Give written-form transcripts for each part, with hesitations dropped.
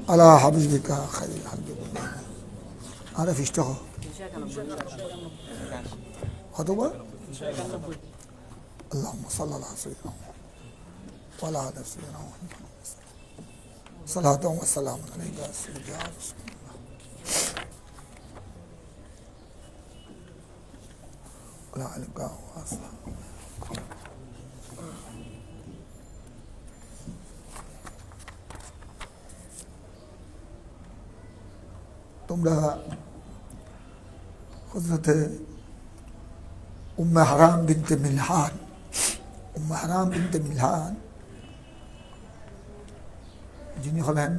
على حبيبك خير الخلق كلهم. عارف اشتغل خطبة. اللهم صل على سيدنا محمد وعلى آل سيدنا محمد صلاة وسلام عليك يا سيدي يا رسول الله وعلى آلك وأصحابك. তোমরা হযরতে উম্মে হারাম বিনতে মিলহান, উম্মে হারাম বিনতে মিলহান যিনি হলেন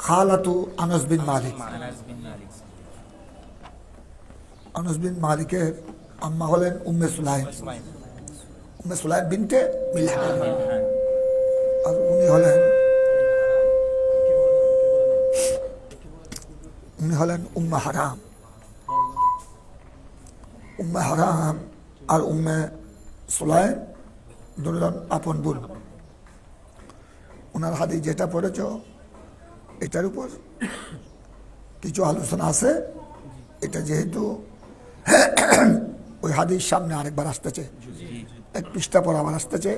খালাতু আনাস বিন মালিক, আনাস বিন মালিকের আম্মা হলেন উম্মে সুলাইম, উম্মে সুলাইম বিনতে মিলহান, আর উনি হলেন উম্মে হারাম। উম্মে হারাম আর উম্মে সুলাইম দুজন আপন বোন। ওনার হাদিস যেটা পড়েছ এটার উপর কিছু আলোচনা আছে। এটা যেহেতু ওই হাদিস সামনে আরেকবার আসতেছে, এক পৃষ্ঠা পর আবার আসতেছে,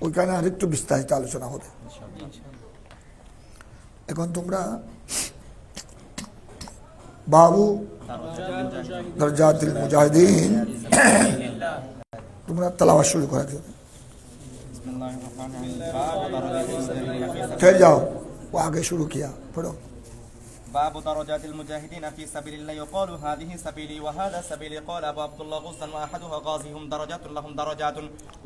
ওইখানে আরেকটু বিস্তারিত আলোচনা হবে। এখন তোমরা বাবু দরজাতুল মুজাহিদিন তোমরা তেলাওয়াত শুরু করে দিও। ठहर जाओ, वो आगे शुरू किया, पढ़ो। باب درجات المجاهدين في سبيل الله يقال هذه سبيلي وهذا سبيلي قال ابو عبد الله غزا واحدها غازيهم درجات لهم درجات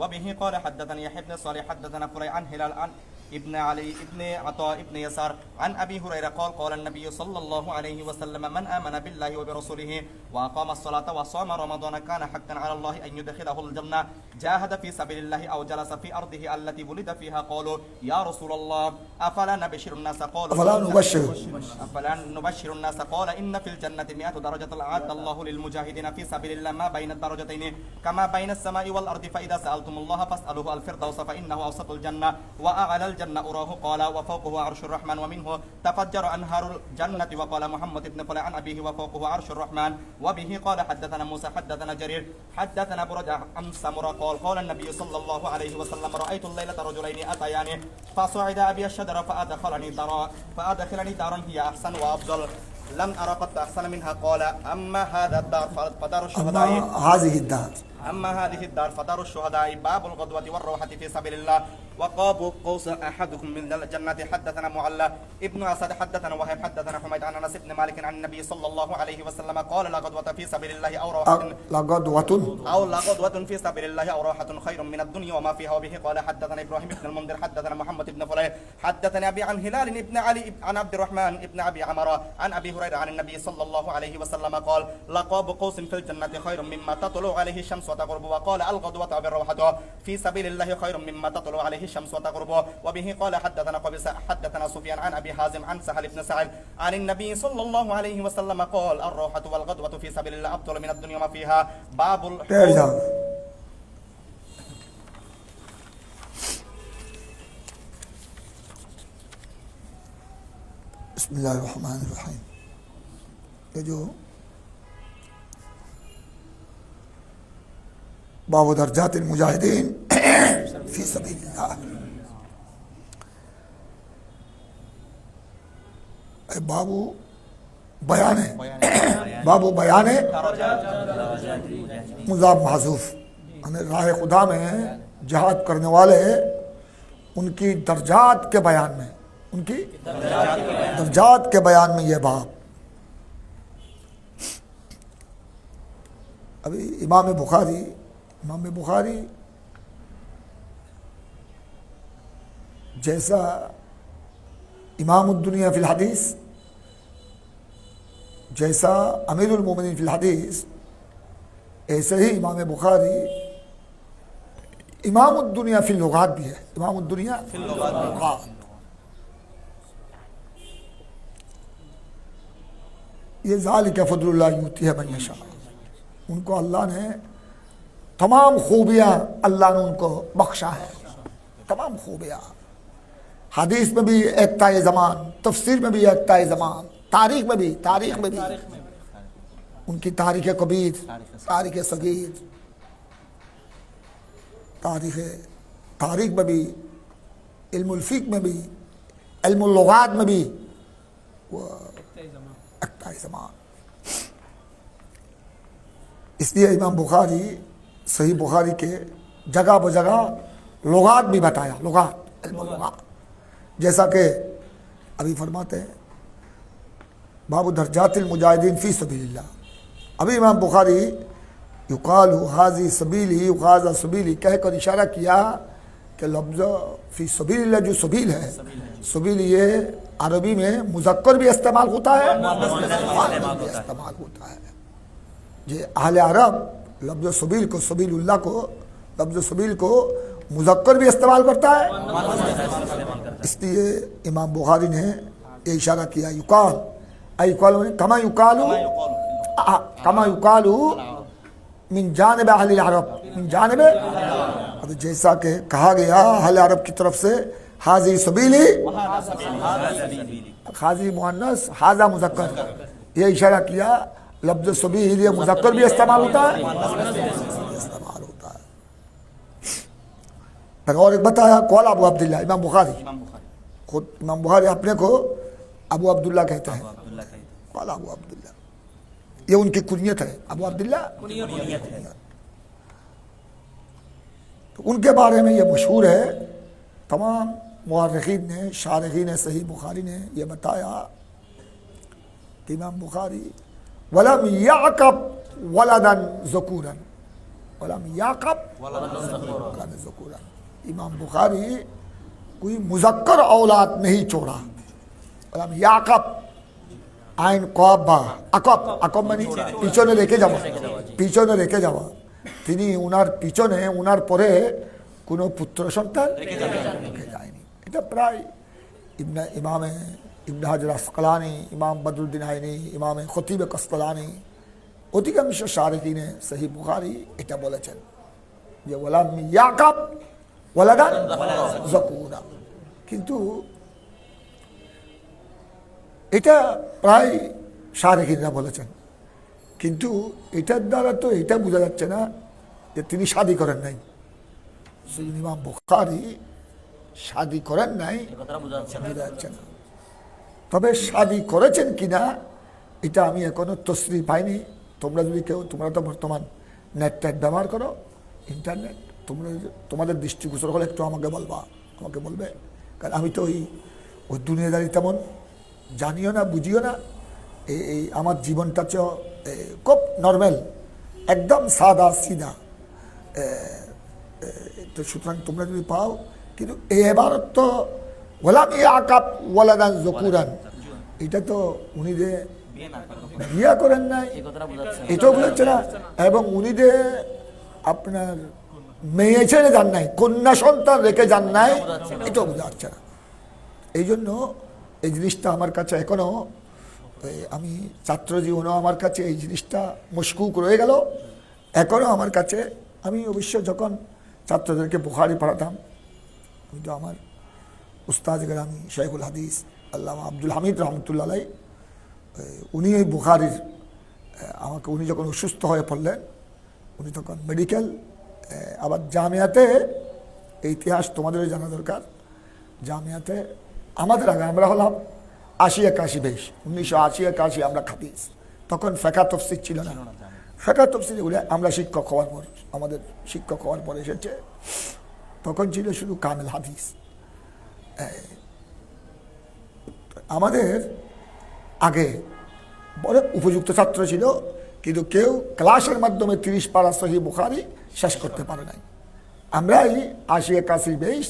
وبه قال حدثني يحيى بن صالح حدثنا فلي عن هلال عن ابن علي ابن عطاء ابن يسار عن ابي هريره قال قال النبي صلى الله عليه وسلم من امن بالله وبرسوله واقام الصلاه وصام رمضان كان حقا على الله ان يدخله الجنه جاهد في سبيل الله او جلس في ارضه التي ولد فيها قالوا يا رسول الله افلا نبشر الناس قال افلا نبشر الناس قال ان في الجنه 100 درجه اعد الله للمجاهدين في سبيل الله ما بين الدرجتين كما بين السماء والارض فاذا سالتم الله فاسالوه الفردوس فانه اوسط الجنه واعلى الجنة أراه قال وفوقه عرش الرحمن ومنه تفجر أنهار الجنة وقال محمد بن فلان عن أبيه وفوقه عرش الرحمن وبه قال حدثنا موسى حدثنا جرير حدثنا برجع عن سمرة قال قال النبي صلى الله عليه وسلم رأيت الليلة رجلين أتياني فصعد أبي الشجرة فأدخلني دارا هي أحسن وأفضل لم أرى قد أحسن منها قال أما هذا الدار فدار الشهداء أما هذه الدار فدار الشهداء باب الغدوة والروحة في سبيل الله وقاب قوس أحدكم من الجنة حدثنا معلى ابن أسد حدثنا وهب حدثنا حميد عن أنس بن مالك عن النبي صلى الله عليه وسلم قال لا غدوة في سبيل الله أو روحة لا غدوة في سبيل الله أو روحة خير من الدنيا وما فيها وبه قال حدثنا إبراهيم بن المنذر حدثنا محمد بن فليح حدثنا أبي عن هلال بن علي عن عبد الرحمن بن أبي عمرة عن أبي هريرة عن النبي صلى الله عليه وسلم قال لقاب قوس في الجنة خير مما تطلع عليه الشمس وتغرب وقال الغدوة بالروحة في سبيل الله خير مما تطلع عليه الشمس وتغرب وبه قال حدثنا قبيصة حدثنا سفيان عن أبي حازم عن سهل بن سعد عن النبي صلى الله عليه وسلم قال الروحة والغدوة في سبيل الله أفضل من الدنيا وما فيها باب بسم الله الرحمن الرحيم। ये जो बाबू दरजातिल मुजाहिदीन फी सबीलिल्लाह, बाबू बयाने मुजाब महजूफ, राह खुदा में जहाद करने वाले उनकी दर्जात के बयान में, उनकी दर्जात के बयान में ये बाब। अभी इमाम बुखारी जैसा इमामुद्दुनिया फिल हदीस, जैसा अमीरुल मोमिनीन फिल हदीस, ऐसे ही इमाम बुखारी इमामुद्दुनिया फिल लुगात भी है। इमामुद्दुनिया फिल लुगात, ये ज़ालिका फ़ज़्लुल्लाह युतीहि मन यशा, उनको अल्लाह ने तमाम खूबियाँ अल्लाह ने उनको बख्शा है, तमाम खूबियाँ। हदीस में भी एकता ज़मान, तफसीर में भी एकता ज़मान, तारीख में भी उनकी तारीख कबीर, तारीख सगीर, तारीख में भी, इल्मुल फ़िक़्ह में भी, इल्मुल लुग़ात में भी वो एकता ज़मान। इसलिए इमाम बुखारी सही बुखारी के जगह ब जगह लुग़ात भी बताया, लुग़ात, इल्मुल लुग़ात, जैसा कि अभी फरमाते हैं बाबू दर्जातिल मुजाहिदीन फ़ी सबीलिल्लाह। अभी इमाम बुखारी युकाल हाजी सबीली युकाज़ा सबीली कहकर इशारा किया कि लफ्ज़ फ़ी सबीलिल्लाह जो सबील है, सबील ये अरबी में मुज़क्कर भी इस्तेमाल होता है, भी इस्तेमाल होता है। ये अहले अरब लफ्ज़ सबील को, सबीलुल्लाह को, लफ्ज़ सबील को मुज़क्कर भी इस्तेमाल करता है। इसलिए इमाम बुखारी ने ये इशारा किया युकाल, कमा युकालू मिन जानिब अहले अरब, मिन जानिब, अब जैसा कि कहा गया अहले अरब की तरफ से हाजी सबीली, हाजी मुअन्नस, हाजा मुज़क्कर, ये इशारा किया लफ्ज़ सबील ये मुज़क्कर भी इस्तेमाल होता है, इस्तेमाल होता है। और एक बताया कौल अबू अब्दुल्ला, इमाम बुखारी खुद, इमाम बुखारी अपने को अबू अब्दुल्ला कहते हैं, कौल अबू अब्दुल्ला, ये उनकी कुनियत है, अबू अब्दुल्ला कुनियत है। तो उनके बारे में ये मशहूर है, तमाम मुअर्रिखीन ने, शारिखीन ने सही बुखारी ने ये बताया कि इमाम बुखारी वलम याक़ब वलदन ज़कूरन, वलम याक़ब वलदन ज़कूरन, इमाम बुखारी कोई मुज़क्कर औलाद नहीं छोड़ा। वलम याक़ब आइन कौबा अकब, अकब मानी পিছনে রেখে যাওয়া, পিছনে রেখে যাওয়া, তিনি উনার পিছনে উনার পরে কোনো পুত্র সন্তান রেখে যায়নি। এটা প্রায় ইমামে ইবনে হাজার আসকালানি, ইমাম বদরুদ্দিন আইনি, ইমামে খতিব কসকালানি, অধিকাংশ শারিকিনে সহি বুখারী এটা বলেছেন যে ওয়ালাম ইয়াকাব ওয়ালাদান যাকুরা। কিন্তু এটা প্রায় শারিকিনরা বলেছেন, কিন্তু এটার দ্বারা তো এটা বোঝা যাচ্ছে না যে তিনি শাদী করেন নাই। ইমাম বুখারী শাদী করেন নাই বোঝা যাচ্ছে না। তবে শাদী করেছেন কিনা এটা আমি এখনো তসরিহ পাইনি। তোমরা যদি কেউ, তোমরা তো বর্তমান নেট ব্যবহার করো, ইন্টারনেট, তোমাদের দৃষ্টিগোচর হলে একটু আমাকে বলবে, কারণ আমি তো ওই দুনিয়াদারি তেমন জানিও না, বুঝিও না। এই আমার জীবনটা খুব নর্মাল, একদম সাদা সিধা। তো সুতরাং তোমরা যদি পাও, কিন্তু এই এবারত তো ওয়ালাম ইয়াকাব ওয়ালাদান যকুরান, এটা তো উনি যে বিয়ে করেন নাই এটাও বোঝাচ্ছে না, এবং উনি যে আপনার মেয়ে ছেড়ে যান নাই, কন্যা সন্তান রেখে যান নাই, এটাও বোঝা যাচ্ছে না। এই জন্য এই জিনিসটা আমার কাছে এখনো, আমি ছাত্র জীবনেও আমার কাছে এই জিনিসটা মশকুক রয়ে গেল এখনো আমার কাছে। আমি অবশ্য যখন ছাত্রদেরকে বুখারী পড়াতাম, আমি তো আমার উস্তাদ গ্রামী শেখুল হাদিস আল্লামা আব্দুল হামিদ রহমতুল্লাহ আলাই, উনি এই বুখারীর আমাকে, উনি যখন অসুস্থ হয়ে পড়লেন, উনি তখন মেডিকেল, আবার জামিয়াতে, এই ইতিহাস তোমাদের জানা দরকার, জামিয়াতে আমাদের আগে আমরা হলাম ৮০-৮১ বেশ, ১৯৮০-৮১ আমরা হাদিস, তখন ফিকহ তাফসীর ছিল না। ফিকহ তাফসীর এগুলো আমরা শিক্ষক হওয়ার পর, আমাদের শিক্ষক হওয়ার পর এসেছে, তখন ছিল শুধু কামেল হাদিস। আমাদের আগে বড় উপযুক্ত ছাত্র ছিল, কিন্তু কেউ ক্লাসের মাধ্যমে ৩০ পারা সহিহ বুখারী শেষ করতে পারে নাই। আমরাই ৮০-৮১ বেশ,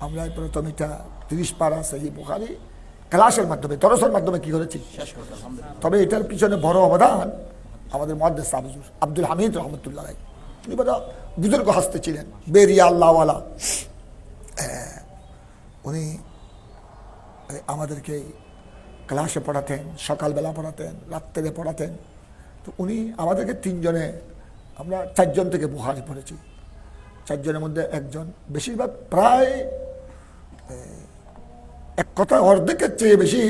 আমরাই প্রথম এটা ৩০ পারা সহিহ বুখারী ক্লাসের মাধ্যমে, দরসের মাধ্যমে কি করেছি। তবে এটার পিছনে বড় অবদান আমাদের মুহাদ্দিস হুজুর আব্দুল হামিদ রহমতুল্লাহ আলাইহি, উনি বড় বুজুর্গ হস্তে ছিলেন, বেরিয়া আল্লাহওয়ালা। উনি আমাদেরকে ক্লাসে পড়াতেন, সকালবেলা পড়াতেন, রাত্রে পড়াতেন। তো উনি আমাদেরকে ৩ জনে, আমরা ৪ জন থেকে বুখারী পড়েছি। ৪ জনের মধ্যে একজন, বেশিরভাগ প্রায় এক কথা অর্ধেকের চেয়ে বেশি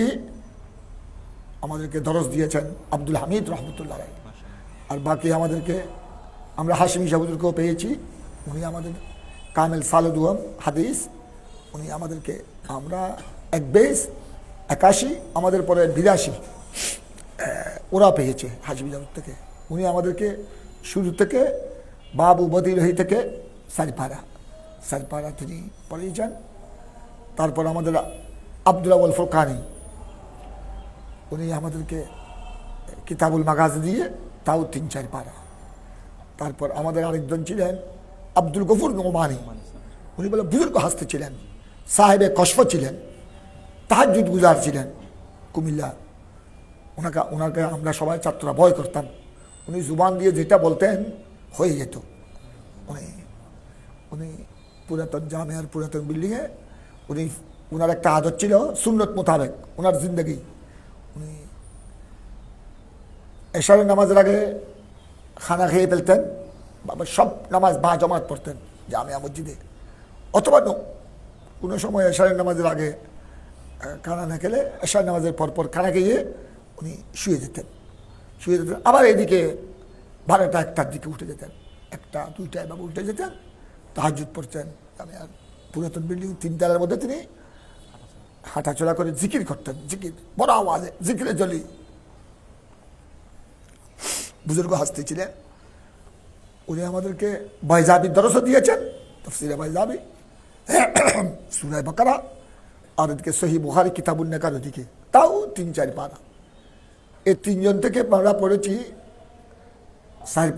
আমাদেরকে দরস দিয়েছেন আব্দুল হামিদ রহমতুল্লাহ আলাইহি। আর বাকি আমাদেরকে আমরা হাশিমি সাহুদুরকেও পেয়েছি, উনি আমাদের কামেল সালুদুয়াম হাদিস, উনি আমাদেরকে আমরা 81 আমাদের পরে 82 ওরা পেয়েছে হাশিমি সাহুদ থেকে। উনি আমাদেরকে শুরু থেকে বাবু বদিলহি থেকে সারিপাড়া তিনি পড়িয়েছেন। তারপর আমাদের আব্দুল আউয়াল ফুরকানি, উনি আমাদেরকে কিতাবুল মাগাজি দিয়ে তাও 3-4 পারা। তারপর আমাদের আরেকজন ছিলেন আব্দুল গফুর নোমানি, উনি বলে বুজুর্গ হাসতে ছিলেন, সাহেবে কশফ ছিলেন, তাহাজ্জুদ গুজার ছিলেন কুমিল্লা। ওনাকে আমরা সবাই ছাত্ররা ভয় করতাম, উনি জুবান দিয়ে যেটা বলতেন হয়ে যেত। উনি পুরাতন জামিয়ার পুরাতন বিল্ডিংয়ে উনার একটা আদত ছিল সুন্নত মোতাবেক ওনার জিন্দগি। উনি এশারের নামাজের আগে খানা খেয়ে ফেলতেন, সব নামাজ বা জমাত পড়তেন জামিয়া মসজিদে, অথবা কোনো সময় এশারের নামাজের আগে খানা না খেলে এশার নামাজের পরপর খানা খেয়ে উনি শুয়ে যেতেন। আবার এদিকে 12টা-1টার দিকে উঠে যেতেন, 1টা-2টা এভাবে উঠে যেতেন, তাহাজ্জুদ পড়তেন। জামিয়ার পুরাতন বিল্ডিং 3 তলার মধ্যে তিনি হাঁটাচলা করে জিকির করতেন, জিকির বড় আওয়াজে, জিকিরে জলি। বুজুর্গ হাসতে ছিলেন। উনি আমাদেরকে বাইজাবির দরসও দিয়েছেন, তাফসীরে বাইজাবি, সূরা বাকারা, আর এদিকে সহিহ বুখারী কিতাবুন নেকার ওদিকে তাও 3-4 পারা। এই 3 জন থেকে আমরা পড়েছি 4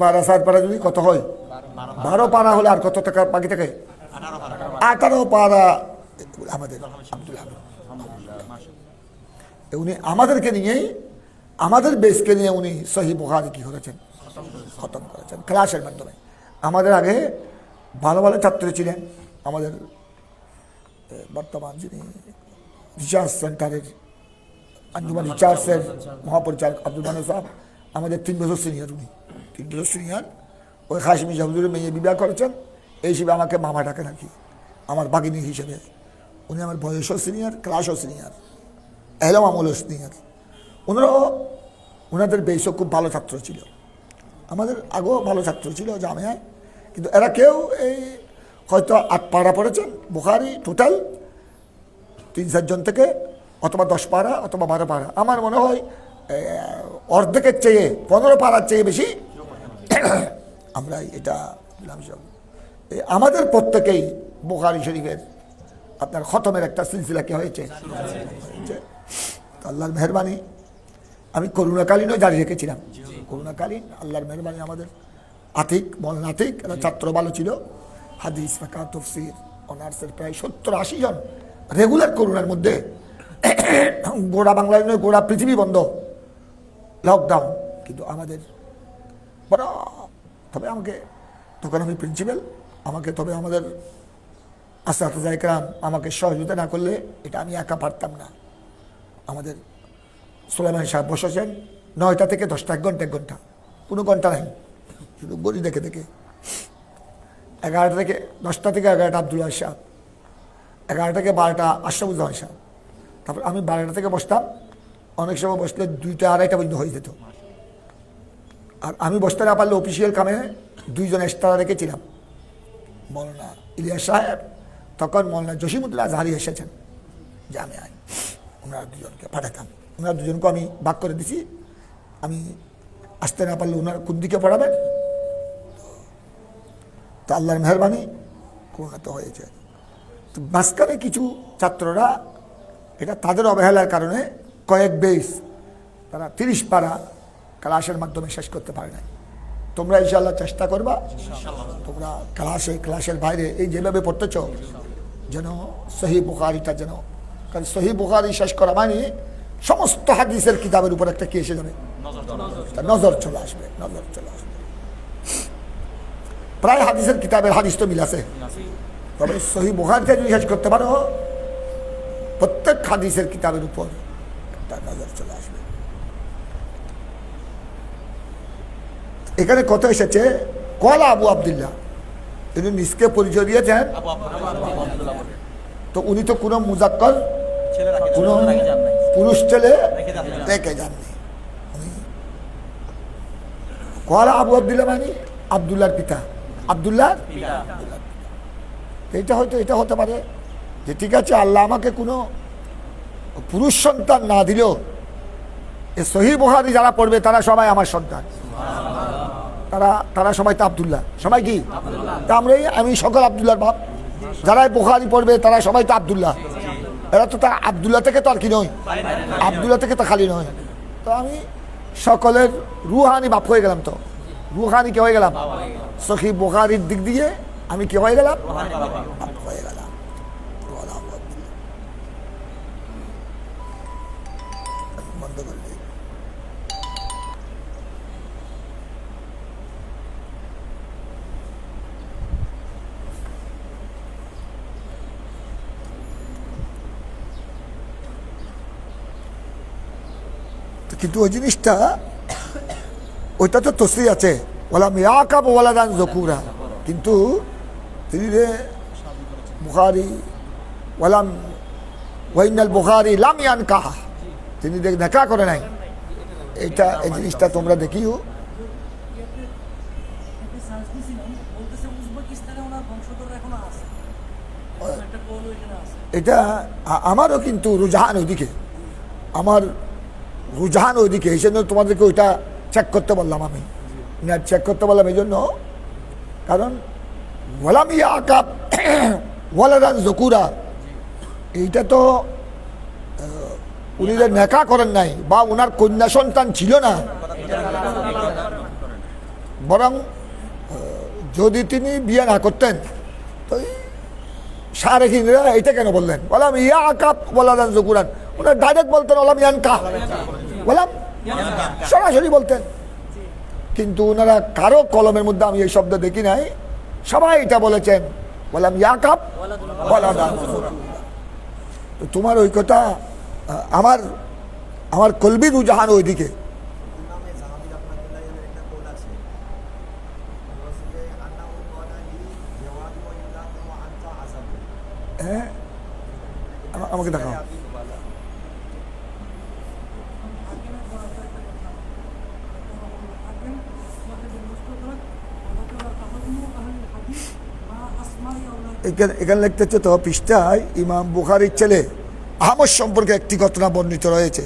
পারা যদি কত হয়, 12 পারা হলে আর কত টাকা বাকি থাকে, 18 পারা আমাদের আব্দুল হামিদ। উনি আমাদেরকে নিয়েই, আমাদের বেসকে নিয়ে উনি সহিহ বুখারী কি করেছেন, খতম করেছেন ক্লাসের মাধ্যমে। আমাদের আগে ভালো ভালো ছাত্র ছিলেন, আমাদের বর্তমান যিনি রিসার্চ সেন্টারের আঞ্জুমান রিসার্চের মহাপরিচালক আব্দুল মান্নান সাহেব, আমাদের 3 বছর সিনিয়র। উনি 3 বছর সিনিয়র। ওই হাশিমি সাহুদুরের মেয়ে বিবাহ করেছেন, এই হিসেবে আমাকে মামা ডাকেন আর কি, আমার বাগিনী হিসেবে। উনি আমার বয়সও সিনিয়র, ক্লাসও সিনিয়র, এলম আমলও সিনিয়র। ওনাদের বেশও খুব ভালো ছাত্র ছিল, আমাদের আগেও ভালো ছাত্র ছিল জামিয়ায়, কিন্তু এরা কেউ এই হয়তো 8 পারা পড়েছেন বুখারী, টোটাল 3-4 জন থেকে, অথবা 10 পারা অথবা 12 পারা। আমার মনে হয় অর্ধেকের চেয়ে 15 পারার চেয়ে বেশি আমরা এটা আমাদের প্রত্যেকেই বুখারী শরীফের আপনার খতমের একটা সিলসিলা কি হয়েছে। আল্লাহর মেহরবানি, আমি করোনাকালীনও জারি রেখেছিলাম। করোনাকালীন আল্লাহর মেহরবানি আমাদের মৌলানা আতিক এরা ছাত্র ভালো ছিল, হাদিস, ফাকাহ, তাফসীর অনার্সের প্রায় 70-80 জন রেগুলার করোনার মধ্যে। গোড়া বাংলায় নয়, গোড়া পৃথিবী বন্ধ, লকডাউন, কিন্তু আমাদের বড়। তবে তখন আমি প্রিন্সিপাল, তবে আমাদের আসাতিজা ইকরাম আমাকে সহযোগিতা না করলে এটা আমি একা পারতাম না। আমাদের সুলাইমান সাহেব বসেছেন 9টা থেকে 10টা, 1 ঘন্টা, কোনো ঘন্টা নাই, শুধু গড়ি দেখে 11টা থেকে 10টা থেকে 11টা আব্দুল সাহেব, 11টা থেকে 12টা আশরাফুজ্জামান সাহেব। তারপর আমি 12টা থেকে বসতাম, অনেক সময় বসলে 2টা 2:30 পর্যন্ত হয়ে যেত। আর আমি বসতে না পারলে অফিসিয়াল কামে 2 জন এক্সট্রা রেখেছিলাম, মৌলানা ইলিয়াস সাহেব, তখন মৌলানা জসিমুদ্দিন আজহারি এসেছেন জামিয়ায়, ওনারা 2 জনকে পাঠাতাম। ওনারা 2 জনকে আমি ভাগ করে দিছি, আমি আসতে না পারলে ওনারা কোন দিকে পড়াবেন। তো আল্লাহর মেহরবানি করোনা তো হয়েছে। তো মাঝখানে কিছু ছাত্ররা এটা তাদের অবহেলার কারণে কয়েক বেস তারা 30 পারা ক্লাসের মাধ্যমে শেষ করতে পারে না। তোমরা ইনশাআল্লাহ চেষ্টা করবা, তোমরা ক্লাসের বাইরে এই যেভাবে পড়তেছ যেন সহিহ বুখারীটা যেন, কারণ সহিহ বুখারী শেষ করা মানে সমস্ত হাদিসের কিতাবের উপর একটা কি এসে যাবে, নজর চলে আসবে। প্রায় হাদিসের কিতাবের হাদিস তো মিল আছে, তবে সহিহ বুখারীটা যদি শেষ করতে পারো প্রত্যেক হাদিসের কিতাবের উপর একটা নজর চলে আসবে। এখানে কথা এসেছে কলা আবু আবদুল্লাহ, তিনি নিজকে পরিচয় দিয়েছেন। তো উনি তো কোনো মুজাক্কর কোনো পুরুষ ছেলে রেখে যাননি। কলা আবু আব্দুল্লাহ মানে আব্দুল্লাহর পিতা, আব্দুল্লাহ। এটা হয়তো এটা হতে পারে যে ঠিক আছে আল্লাহ আমাকে কোনো পুরুষ সন্তান না দিলেও এ সহিহ বুখারী যারা পড়বে তারা সবাই আমার সন্তান, তারা সবাই তো আব্দুল্লাহ, সবাই কি? তা আমি সকল আব্দুল্লাহর বাপ। যারা বুখারী পড়বে তারা সবাই তো আব্দুল্লাহ। এরা তো তা আব্দুল্লাহ থেকে তো আর কি নয়, আব্দুল্লাহ থেকে তো খালি নয়। তো আমি সকলের রুহানি বাপ হয়ে গেলাম। তো রুহানি কে হয়ে গেলাম? সহিহ বুখারীর দিক দিয়ে আমি কি হয়ে গেলাম? বাপ হয়ে গেলাম। বন্ধ করে দিই। কিন্তু ওই জিনিসটা ওইটা তো তসরি আছে, ওয়ালাম ইয়াকাব ওয়ালাদান যকুরা, কিন্তু তিনি যে বুখারী ওয়ালাম ওয়াইনাল বুখারী লাম ইয়ানকাহ, তিনি দেখা করে নাই। এইটা এই জিনিসটা তোমরা দেখিও। এটা আমারও কিন্তু রুঝান ওইদিকে, আমার রুঝান ওইদিকে, এই জন্য তোমাদেরকে ওইটা চেক করতে বললাম। আমি চেক করতে বললাম এই জন্য, কারণ ওয়ালাম ইয়াকাব ওয়ালাদান যকুরা, এইটা তো উনি যে নেকা করেন নাই বা ওনার কন্যা সন্তান ছিল না, বরং যদি তিনি বিয়ে না করতেন তো শারেখিনরা এইটা কেন বললেন ওয়ালাম ইয়াকাব ওয়ালাদান যকুরান? ওনার ডাইরেক্ট বলতেন ওয়ালাম ইয়ানকাহ, ওয়ালাম সরাসরি বলতেন। কিন্তু ওনারা কারো কলমের মধ্যে আমি এই শব্দ দেখি নাই, সবাই এটা বলেছেন ওয়ালাম ইয়াকাব ওয়ালাদান যকুরান। তো তোমার ওই কথা আমার কলবি রুজাহান ওইদিকে। হ্যাঁ, আমাকে দেখাও। এখানে লিখতে হচ্ছে তো পৃষ্ঠায় ইমাম বুখারীর ছেলে আহমদ সম্পর্কে একটি ঘটনা বর্ণিত রয়েছে।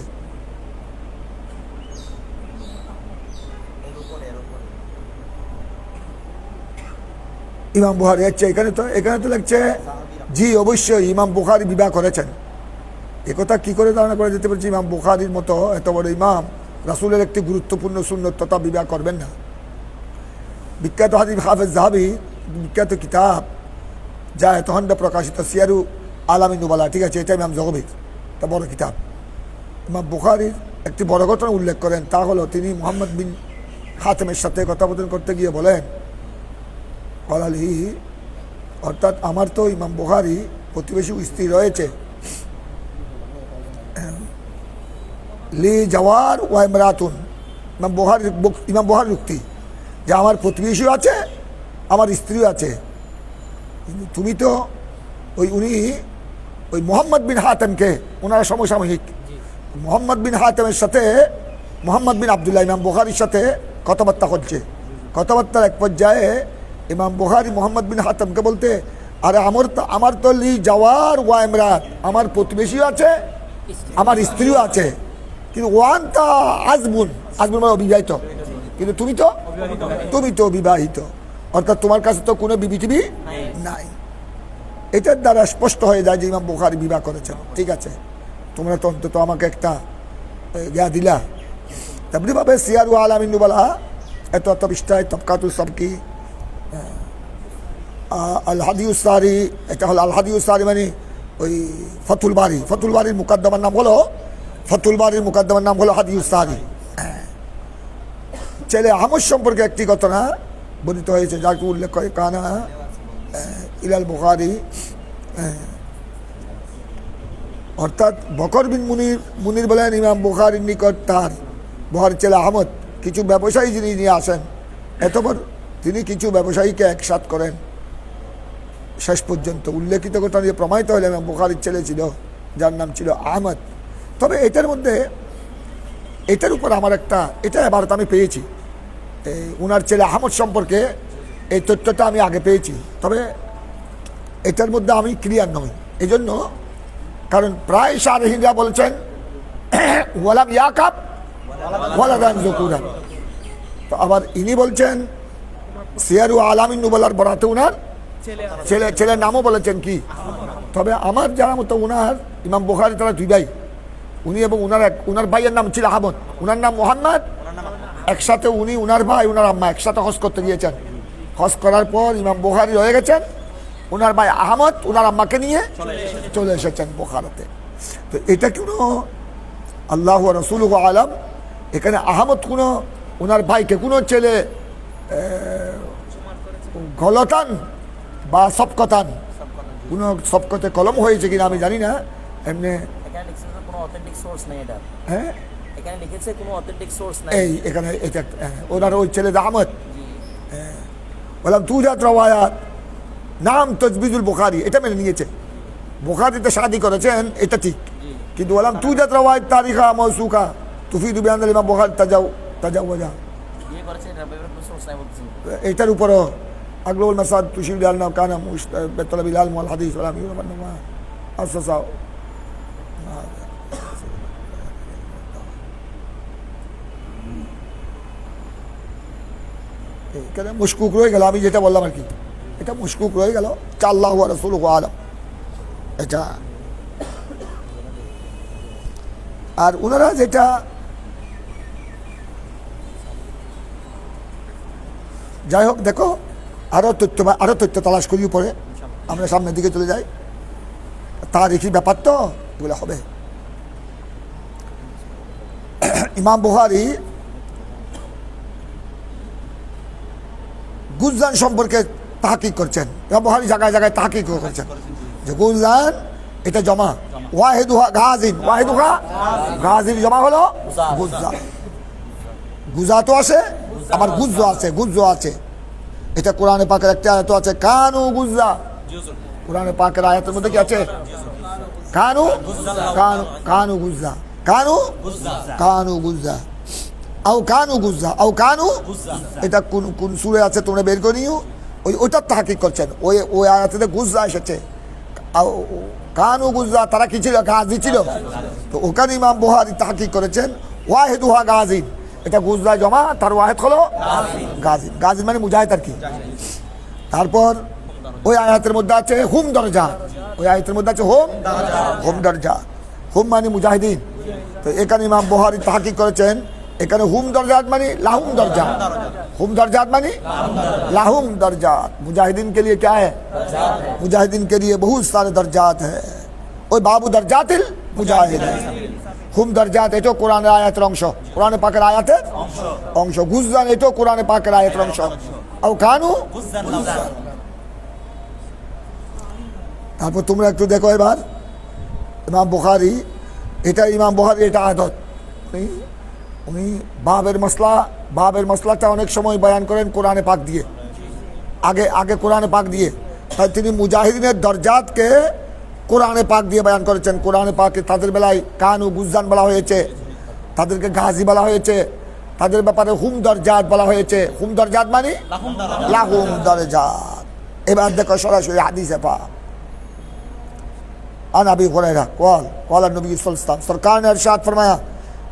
ইমাম বুখারী হচ্ছে এখানে তো লিখছে জি অবশ্যই ইমাম বুখারী বিবাহ করেছেন। একথা কি করে ধারণা করে যেতে পারছি ইমাম বুখারীর মতো এত বড় ইমাম রাসূলের একটি গুরুত্বপূর্ণ সুন্নত তথা বিবাহ করবেন না? বিখ্যাত হাদিস হাফেজ যাহাবী বিখ্যাত কিতাব যা এত খণ্ডে প্রকাশিত সিয়ারু আলামিন নুবালা, ঠিক আছে, এটা ইমাম যাহাবীর একটা বড় কিতাব। ইমাম বুখারীর একটি বড় ঘটনা উল্লেখ করেন, তা হলো তিনি মুহাম্মদ বিন হাতেমের সাথে কথাবার্তা করতে গিয়ে বলেন কলালি, অর্থাৎ আমার তো ইমাম বুখারী প্রতিবেশী স্ত্রী রয়েছে, লি জাওয়ার ওয়া ইমরাতুন, ইমাম বুখারীর উক্তি যে আমার প্রতিবেশীও আছে আমার স্ত্রীও আছে। কিন্তু তুমি তো উনি মুহাম্মদ বিন হাতেমকে, ওনারা সমসাময়িক, মুহাম্মদ বিন হাতেমের সাথে মুহাম্মদ বিন আবদুল্লাহ ইমাম বুখারীর সাথে কথাবার্তা করছে। কথাবার্তার এক পর্যায়ে ইমাম বুখারী মুহাম্মদ বিন হাতেমকে বলতে, আরে আমার তো লি জাওয়ার ওয়া ইমরাত, আমার প্রতিবেশীও আছে আমার স্ত্রীও আছে, কিন্তু ওয়ান্তা আজবুন মানে অবিবাহিত, কিন্তু তুমি তো বিবাহিত, অর্থাৎ তোমার কাছে তো কোনো বিবি টিবি নাই। এটার দ্বারা স্পষ্ট হয়ে যায় যে ইমাম বুখারী বিবাহ করেছেন। ঠিক আছে, তোমরা তো অন্তত আমাকে একটা জ্ঞা দিলা। তেমনিভাবে সিয়ারু আলামিন নুবালা এত পৃষ্ঠায় তবকাতুল সাবকি, আল হাদিউস সারি, এটা হলো আল হাদিউস সারি মানে ওই ফতুল বাড়ির মুকদ্দমার নাম হলো হাদিউস সারি। ছেলে আহমদ সম্পর্কে একটি ঘটনা বর্ণিত হয়েছে যাকে উল্লেখ করে কানা ইলাল বুখারী, অর্থাৎ বকর বিন মুনির বলেন ইমাম বুখারীর নিকট তার বুখারীর ছেলে আহমদ কিছু ব্যবসায়ী যিনি নিয়ে আসেন, এতপর তিনি কিছু ব্যবসায়ীকে একসাথ করেন। শেষ পর্যন্ত উল্লেখিত ঘটনা দিয়ে প্রমাণিত হলে ইমাম বুখারীর ছেলে ছিল যার নাম ছিল আহমদ। তবে এটার মধ্যে এটার উপর আমার এটা এবার আমি পেয়েছি, এই ওনার ছেলে আহমদ সম্পর্কে এই তথ্যটা আমি আগে পেয়েছি, তবে এটার মধ্যে আমি ক্লিয়ার নই। এই জন্য, কারণ প্রায় শারহিনরা বলছেন ওয়ালাম ইয়াকাব ওয়ালাদান যকুরান, তো আবার ইনি বলছেন সিয়ারু আলামিন নুবলার বরাতে ওনার ছেলের নামও বলেছেন কি। তবে আমার জানা মতো ওনার ইমাম বুখারী তারা দুই ভাই, উনি এবং ওনার ভাইয়ের নাম ছিল আহমদ, ওনার নাম মোহাম্মদ। একসাথে উনি, ওনার ভাই, ওনার আম্মা একসাথে হজ করতে গিয়েছেন। হজ করার পর ইমাম বুখারী রয়ে গেছেন, ওনার ভাই আহমদ ওনার আম্মাকে নিয়ে চলে এসেছেন বুখারাতে। তো এটা কোনো আল্লাহ রাসূলুহু আলাম, এখানে আহমদ কোনো ওনার ভাইকে কোনো ছেলে গলতান বা সবকতান, কোনো সবকতে কলম হয়েছে কিনা আমি জানি না। এমনি এখানে লিখছে কোনো অথেন্টিক সোর্স নেই এটা। হ্যাঁ, এখানে লিখেছে কোনো অথেন্টিক সোর্স নাই। এই এখানে এটা ওনার ওই ছেলে আহমদ বললাম তুজাত রওয়ায়াত নাম তজবিজুল বুখারী, এটা মেনে নিয়েছে। বুখারীতে শাদি করেছেন এটা ঠিক, কিন্তু বললাম তুজাত রওয়ায়াত তারিখা মওসুকা তুফিদু বিআন ইমাম বুখারী তাজাওয়াজা, বিয়ে করেছে এটা ব্যাপারে কোনো সোর্স নাই বলছেন। এটার উপরও আগলুল মাসাদ তুশির আল্লাহ কানা বেতলাবিল আলম ওয়াল হাদিস ওয়ালাম ইউরবান্নমা আসসা। এখানে মুশকুক রয়ে গেল, আমি যেটা বললাম আর কি, এটা মুশকুক রয়ে গেল। আল্লাহু ওয়া রাসূলুহু আলাম এটা। আর ওনারা যেটা যাই হোক, দেখো আরো তথ্য তালাশ করি পরে আমরা সামনের দিকে চলে যাই। তারিখি ব্যাপার তো এগুলো হবে। ইমাম বুখারী গুলজান সম্পর্কে তাহকিক করছেন, ইমাম বুখারী জায়গায় জায়গায় তাহকিক করছেন যে গুলজান এটা জমা, ওয়াহিদুহা গাজিন, ওয়াহিদুহা গাজিন জমা হলো গুজা। গুজা তো আছে, আবার গুজ্জ আছে। এটা কোরআনে পাকের একটা আয়াত আছে, কানু গুজ্জা। কোরআনে পাকের আয়াতের মধ্যে কি আছে? কানু কানু গুজ্জা, কানু গুজ্জা, আও কানু। এটা কোন সূরা আছে তোমরা বের করে নিও, ওইটার তাহকিক করছেন। ওই আয়াতে গুজ্জা এসেছে, কানু গুজ্জা, তারা কি ছিল? গাজী ছিল। তো ওখানে ইমাম বুখারী তাহকিক করেছেন ওয়াহিদুহা গাজিন, এটা গুজরা জমা, তার ওয়াহেদ হলো গাজিন। গাজিন মানে মুজাহিদ আর কি। তারপর ওই আয়াতের মধ্যে আছে হুম দরজা, ওই আয়াতের মধ্যে আছে হুম দরজা, হুম মানে মুজাহিদিন। তো এখানে ইমাম বুখারী তাহকিক করেছেন, এখানে হুম দরজাত মানে লাহুম দরজা, হুম दर्जात मानी लाहुम दर्जात। मुजाहिदीन के लिए क्या है? मुजाहिदीन के लिए बहुत सारे दर्जात है। ওই বাবু দরজাতিল মুজাহিদ, হুম দরজাত, এটাও কোরআনের আয়াতের অংশ, কোরআনে পাকের আয়াতের অংশ। গুজরান এটাও কোরআনে পাকের আয়াতের অংশ। আও কানু। তারপর তোমরা একটু দেখো এবার ইমাম বুখারী, ইমাম বুখারী এটা আদত, উনি বাবের মসলাটা অনেক সময় বয়ান করেন কোরআনে পাক দিয়ে, আগে কোরআনে পাক দিয়ে। তাই তিনি মুজাহিদিনের দরজাতকে কোরআনে পাক দিয়ে বয়ান করেছেন। কোরআনে পাকে তাদের বেলায় কানু গুজরান বলা হয়েছে, তাদেরকে গাজী বলা হয়েছে, তাদের ব্যাপারে হুম দরজাত বলা হয়েছে। হুম দরজাত মানে লাহুম দরজাত। এবার দেখো সরাসরি হাদিসে পাক। আন আবি হুরায়রা قال النبي صلى الله عليه وسلم, सरकार ने इरशाद फरमाया,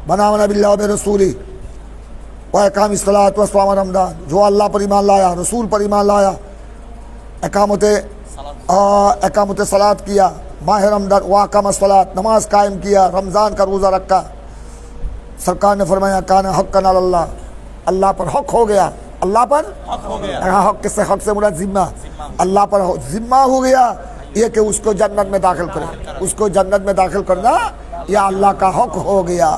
बनामना बिल्लाह व रसूली व इकाम सलात व सवाम रमदान, जो अल्लाह पर ईमान लाया, रसूल पर ईमान लाया, इकामत सलात किया, माह रमदान व अकाम सलात, नमाज कायम किया, रमज़ान का रोज़ा रखा। सरकार ने फरमाया कान हक़्क़न अल्लाह, अल्लाह पर हक हो गया, अल्लाह पर हक से मुराद जिम्मा, अल्लाह पर जिम्मा हो गया ये कि उसको जन्नत में दाखिल करे, उसको जन्नत में दाखिल करना यह अल्लाह का हक हो गया।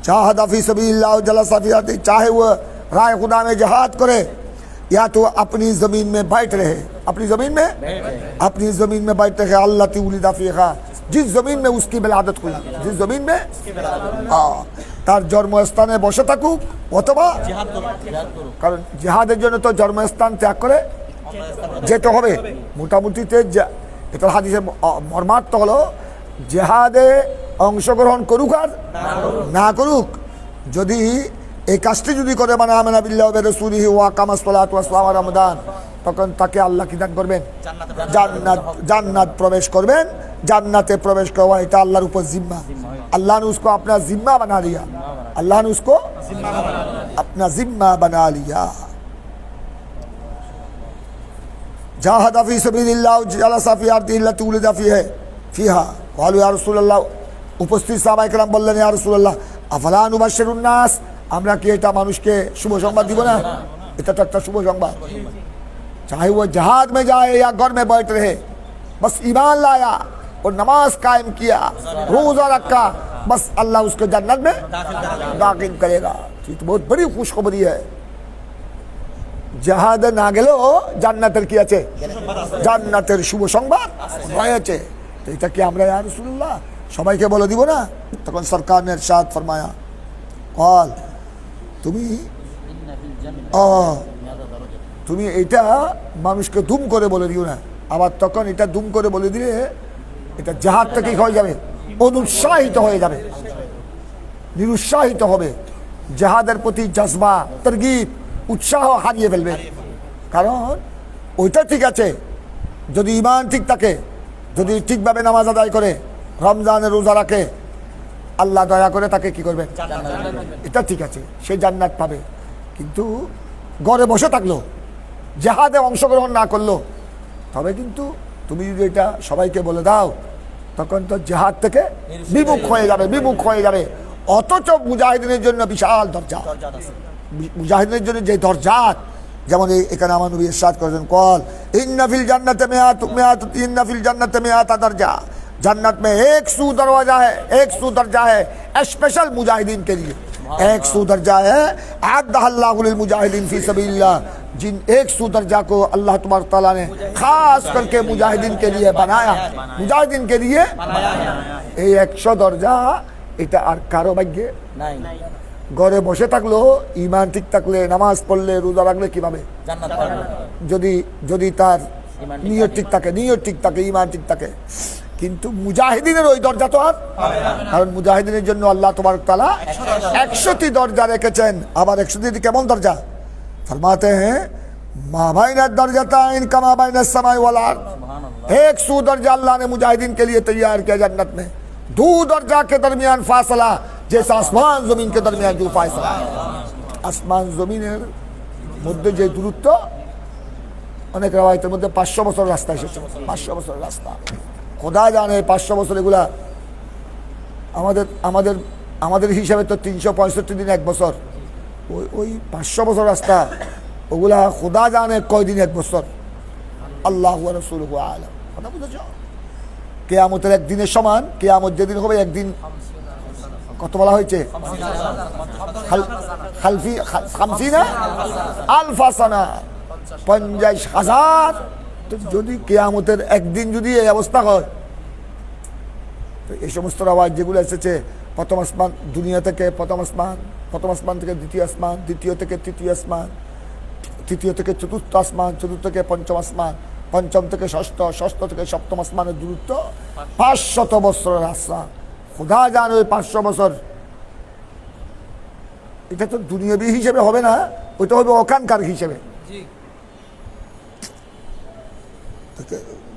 जाहद फी सबीलिल्लाह जलसा फी अर्दी, चाहे वो राह खुदा में जहाद करे या तो अपनी ज़मीन में बैठ रहे, अपनी ज़मीन में बैठ रहे। अल्लाह उलिदा फीहा, जिस ज़मीन में उसकी विलादत हुई, जिस ज़मीन में তার জন্মস্থানে বসে থাকুক অথবা কারণ জিহাদের জন্য তো জন্মস্থান ত্যাগ করে যেতে হবে। মোটামুটিতে এটার হাদিসের মর্মার্থ হলো জেহাদে অংশগ্রহণ করুক আর না করুক, যদি এই কাজটি যদি করে মানে আমেনা বিল্লাহি ওয়া রাসূলিহি ওয়া আকামাস সালাত ওয়া সালাম রমাদান, তখন তাকে আল্লাহ কি দান করবেন? জান্নাত প্রবেশ করবেন। জান্নাতে প্রবেশ করওয়া এটা আল্লাহর উপর জিম্মা। अल्लाह ने उसको अपना जिम्मा बना लिया, अल्लाह ने उसको अपना जिम्मा बना लिया। जाहद फी सबीलिल्लाह जलसा फी अर्दिही अल्लती उलिदा फीहा क्वालू या রাসূলুল্লাহ, উপস্থিত সাহাবায়ে কেরাম বললেন, ইয়া রাসূলুল্লাহ আফালা নুবাশশিরুন নাস, আমরা কি এটা মানুষকে শুভ সংবাদ দিব না? এটা তো একটা শুভ সংবাদ। चाहे वो जहाद में जाए या घर में बैठ रहे, बस ईमान लाया और नमाज कायम किया, रोजा रखा, बस अल्लाह उसको जन्नत में दाखिल करेगा। ये तो बहुत बड़ी खुशखबरी है। জাহাদে না গেলেও জান্নাতের কি আছে? জান্নাতের শুভ সংবাদ রয়েছে। তো এটা কি আমরা ইয়া রাসূলুল্লাহ সবাইকে বলে দিব না? তখন সরকার ने इरशाद फरमाया, কল তুমি এটা মানুষকে দুম করে বলে দিও না। আবার তখন এটা দুম করে বলে দিলে এটা জাহাদ থেকে হয়ে যাবে, অনুৎসাহিত হয়ে যাবে, নিরুৎসাহিত হবে, জাহাদের প্রতি জজবা তরগিব উৎসাহ হারিয়ে ফেলবে। কারণ ওইটা ঠিক আছে যদি ঈমান ঠিক থাকে, যদি ঠিকভাবে নামাজ আদায় করে, রমজানের রোজা রাখে, আল্লাহ দয়া করে তাকে কি করবেন? এটা ঠিক আছে, সে জান্নাত পাবে। কিন্তু ঘরে বসে থাকলো, জেহাদে অংশগ্রহণ না করলো, তবে কিন্তু তুমি যদি এটা সবাইকে বলে দাও, তখন তো জেহাদ থেকে বিমুখ হয়ে যাবে। অথচ মুজাহিদিনের জন্য বিশাল দরজা, মুজাহিদিনের জন্য যে দরজাত, যেমন এখানে আমার নবী ইরশাদ করেছেন, কল ইন্না ফিল জান্নাতি মিআতা दरजा, जन्नत में 100 दरवाजा है, 100 दर्जा है स्पेशल मुजाहिदीन के लिए। 100 दर्जा है अअद्दहल्लाहु लिल मुजाहिदीन फी सबीलिल्लाह, जिन 100 दर्जा को अल्लाह तबारक तआला ने खास करके मुजाहिदीन के लिए बनाया, मुजाहिदीन के लिए এই 100 দরজা এটা আর কারো ভাগ্যে নাই। ঘরে বসে থাকলো, ঈমান ঠিক থাকলে, নামাজ পড়লে, রোজা রাখলে কিভাবে জান্নাত পাবে? যদি তার নিয়ত ঠিক থাকে, ঈমান ঠিক থাকে। কিন্তু মুজাহিদিনের ওই দরজা তো আর, কারণ মুজাহিদিনের জন্য আল্লাহ তাবারক তাআলা 100টি দরজা রেখেছেন। আবার 100টি কেমন দরজা? फरमाते हैं मा बैन दरजताइन कमा बैन समाई वल अर्द, 100 दर्जा अल्लाह ने मुजाहिदीन के लिए तैयार किया जन्नत में। 2 दर्जा के दरमियान फासला जैसा आसमान जमीन के दरमियान जो फासला, आसमान जमीনের মধ্যে যে দূরত্ব, অনেক রাওয়ায়াতের মধ্যে 500 বছর রাস্তা এসেছে, 500 বছর রাস্তা। খোদা জানে 500 বছর, এগুলা আমাদের হিসাবে তো 365 দিন 1 বছর। ওই 500 বছর রাস্তা, ওগুলা খোদা জানে কয়দিন 1 বছর। আল্লাহ ওয়া রাসূলুহু আলাম। কথা বুঝেছো? কিয়ামতের একদিনের সমান, কিয়ামত যেদিন হবে একদিন কত বলা হয়েছে? 50,000। তো যদি কিয়ামতের একদিন যদি এই অবস্থা হয়, তো এই সমস্ত আওয়াজ যেগুলো এসেছে, প্রথম আসমান দুনিয়া থেকে প্রথম আসমান থেকে দ্বিতীয় আসমান, দ্বিতীয় থেকে তৃতীয় আসমান, তৃতীয় থেকে চতুর্থ আসমান, চতুর্থ থেকে পঞ্চম আসমান, পঞ্চম থেকে ষষ্ঠ, ষষ্ঠ থেকে সপ্তম আসমানের দূরত্ব 500 বছরের রাস্তা। খোদা জানে ওই 500 বছর, এটা তো দুনিয়াবি হিসেবে হবে না, ওইটা হবে ওখানকার হিসেবে।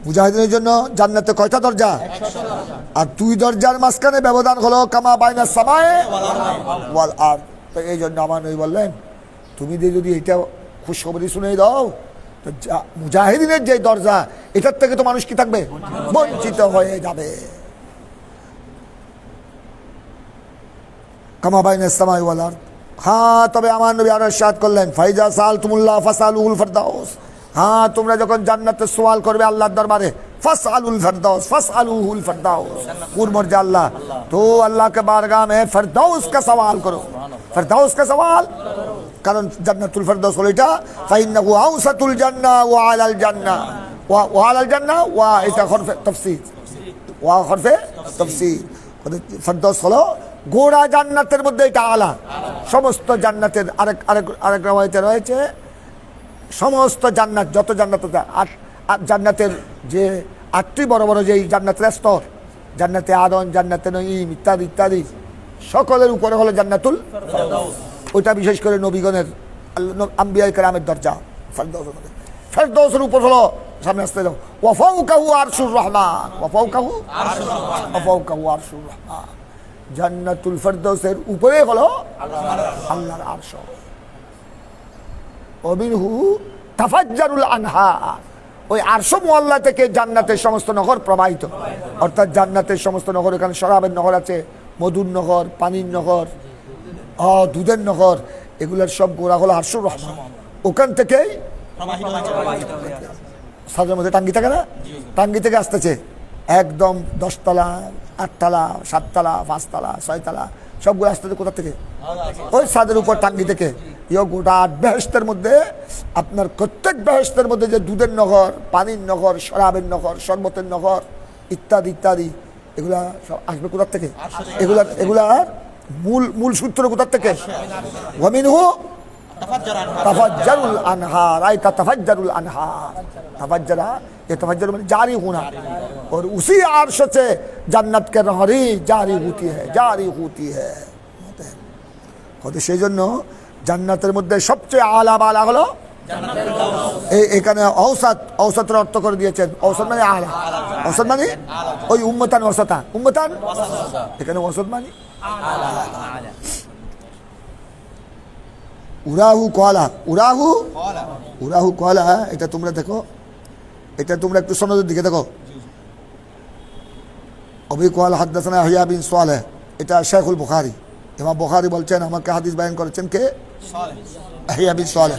মুজাহিদিনের জন্য জান্নাতে কয়টা দরজা? আর 2 দরজার মাঝখানে ব্যবধান হলো কামা বাইনা সামায়ে ওয়াল আরদ। তো এই জন্য আমার নবী বললেন, তুমি যদি এটা খুশখবরি শুনে দাও, তো মুজাহিদিনের যে দরজা, এটার থেকে তো মানুষ কি থাকবে? বঞ্চিত হয়ে যাবে। কামা বাইনা সামায়ে ওয়াল আরদ। হ্যাঁ, তবে আমার নবী আরো ইরশাদ করলেন, ফাইজা সালতুমুল্লাহ ফাসালুহুল ফিরদাউস। হ্যাঁ, তোমরা যখন জান্নাতের সওয়াল করবে আল্লাহর দরবারে, ফাসআলুল ফিরদাউস, ফাসআলুহুল ফিরদাউস, কুরমর্জা আল্লাহ, তো আল্লাহ के बारगाह में फिरदौस का सवाल करो। फिरदौस का सवाल, কারণ জান্নাতুল ফিরদাউস হলো এটা, ফাইন্নাহু আওসাতুল জান্নাহ ওয়া আলাল জান্নাহ ওয়া আলাল জান্নাহ ওয়া, এটা হরফে তাফসীর, ওয়া হরফে তাফসীর। ফিরদৌস হলো গোড়া জান্নাতের মধ্যে, এটা আলা। সমস্ত জান্নাতের আরেক রাওয়ায়াতে রয়েছে, সমস্ত জান্নাত, যত জান্নাত, জান্নাতের যে 8টি বড় বড় যেই জান্নাতের স্তর, জান্নাতে আদন, জান্নাতে নঈম ইত্যাদি ইত্যাদি সকলের উপরে হলো জান্নাতুল ফেরদাউস। ওইটা বিশেষ করে নবীগণের আম্বিয়া কেরামের দরজা ফেরদাউসের মধ্যে। ফেরদাউসের উপর হলো সামনে আসতে যাও ওয়াফাউকাহু আরশুর রহমান, ওয়াফাউকাহু আরশুর রহমান। জান্নাতুল ফেরদাউসের উপরে হলো আল্লাহর আরশ। ওমিনহু তাফাজ্জারুল আনহার, ওই আরশ মুআল্লা থেকে জান্নাতের সমস্ত নহর প্রবাহিত, অর্থাৎ জান্নাতের সমস্ত নহর, এখানে শরাবের নহর আছে, মধুর নহর, পানির নহর, দুধের নহর, এগুলোর সব গোড়া হলো আরশুর রহমান। ওখান থেকেই সাজের মধ্যে টাঙ্গি থাকে না, টাঙ্গি থেকে আসতেছে একদম 10 তলা 8 তলা 7 তলা 5 তলা 6 তলা সবগুলো আসতেছে কোথা থেকে? ওই ছাদের উপর টাঙ্গি থেকে। ইয়ে গোটা 8 বেহেশতের মধ্যে আপনার প্রত্যেক বেহেশতের মধ্যে যে দুধের নহর, পানির নহর, শরাবের নহর, শরবতের নহর ইত্যাদি ইত্যাদি এগুলা সব আসবে কোথা থেকে? এগুলার মূল সূত্র কোথা থেকে? ওয়ামিনহু तफज्जरुल अनहार, आई तफज्जरुल अनहार, तफज्जरा ये तफज्जर में जारी होना, और उसी आर्श से जन्नत के नहरी जारी होती है। হয়তো সেই জন্য জান্নাতের মধ্যে সবচেয়ে আলা বালা হলো এখানে ঔসতের অর্থ করে দিয়েছেন। ঔসত মানে আলা, ঔসত মানে ওই উম্মতান ওসতা, উম্মতান এখানে ঔসত মানে আলা। উরাহু কলা, উরাহু কলা, এটা তোমরা দেখো, এটা তোমরা একটু সনদের দিকে দেখো। অবি কল হাদদাসানা ইয়াহইয়া বিন সালেহ, এটা শাইখুল বুখারী, ইমাম বুখারী বলছেন আমাকে হাদিস বয়ান করেছেন কে? ইয়াহইয়া বিন সালেহ।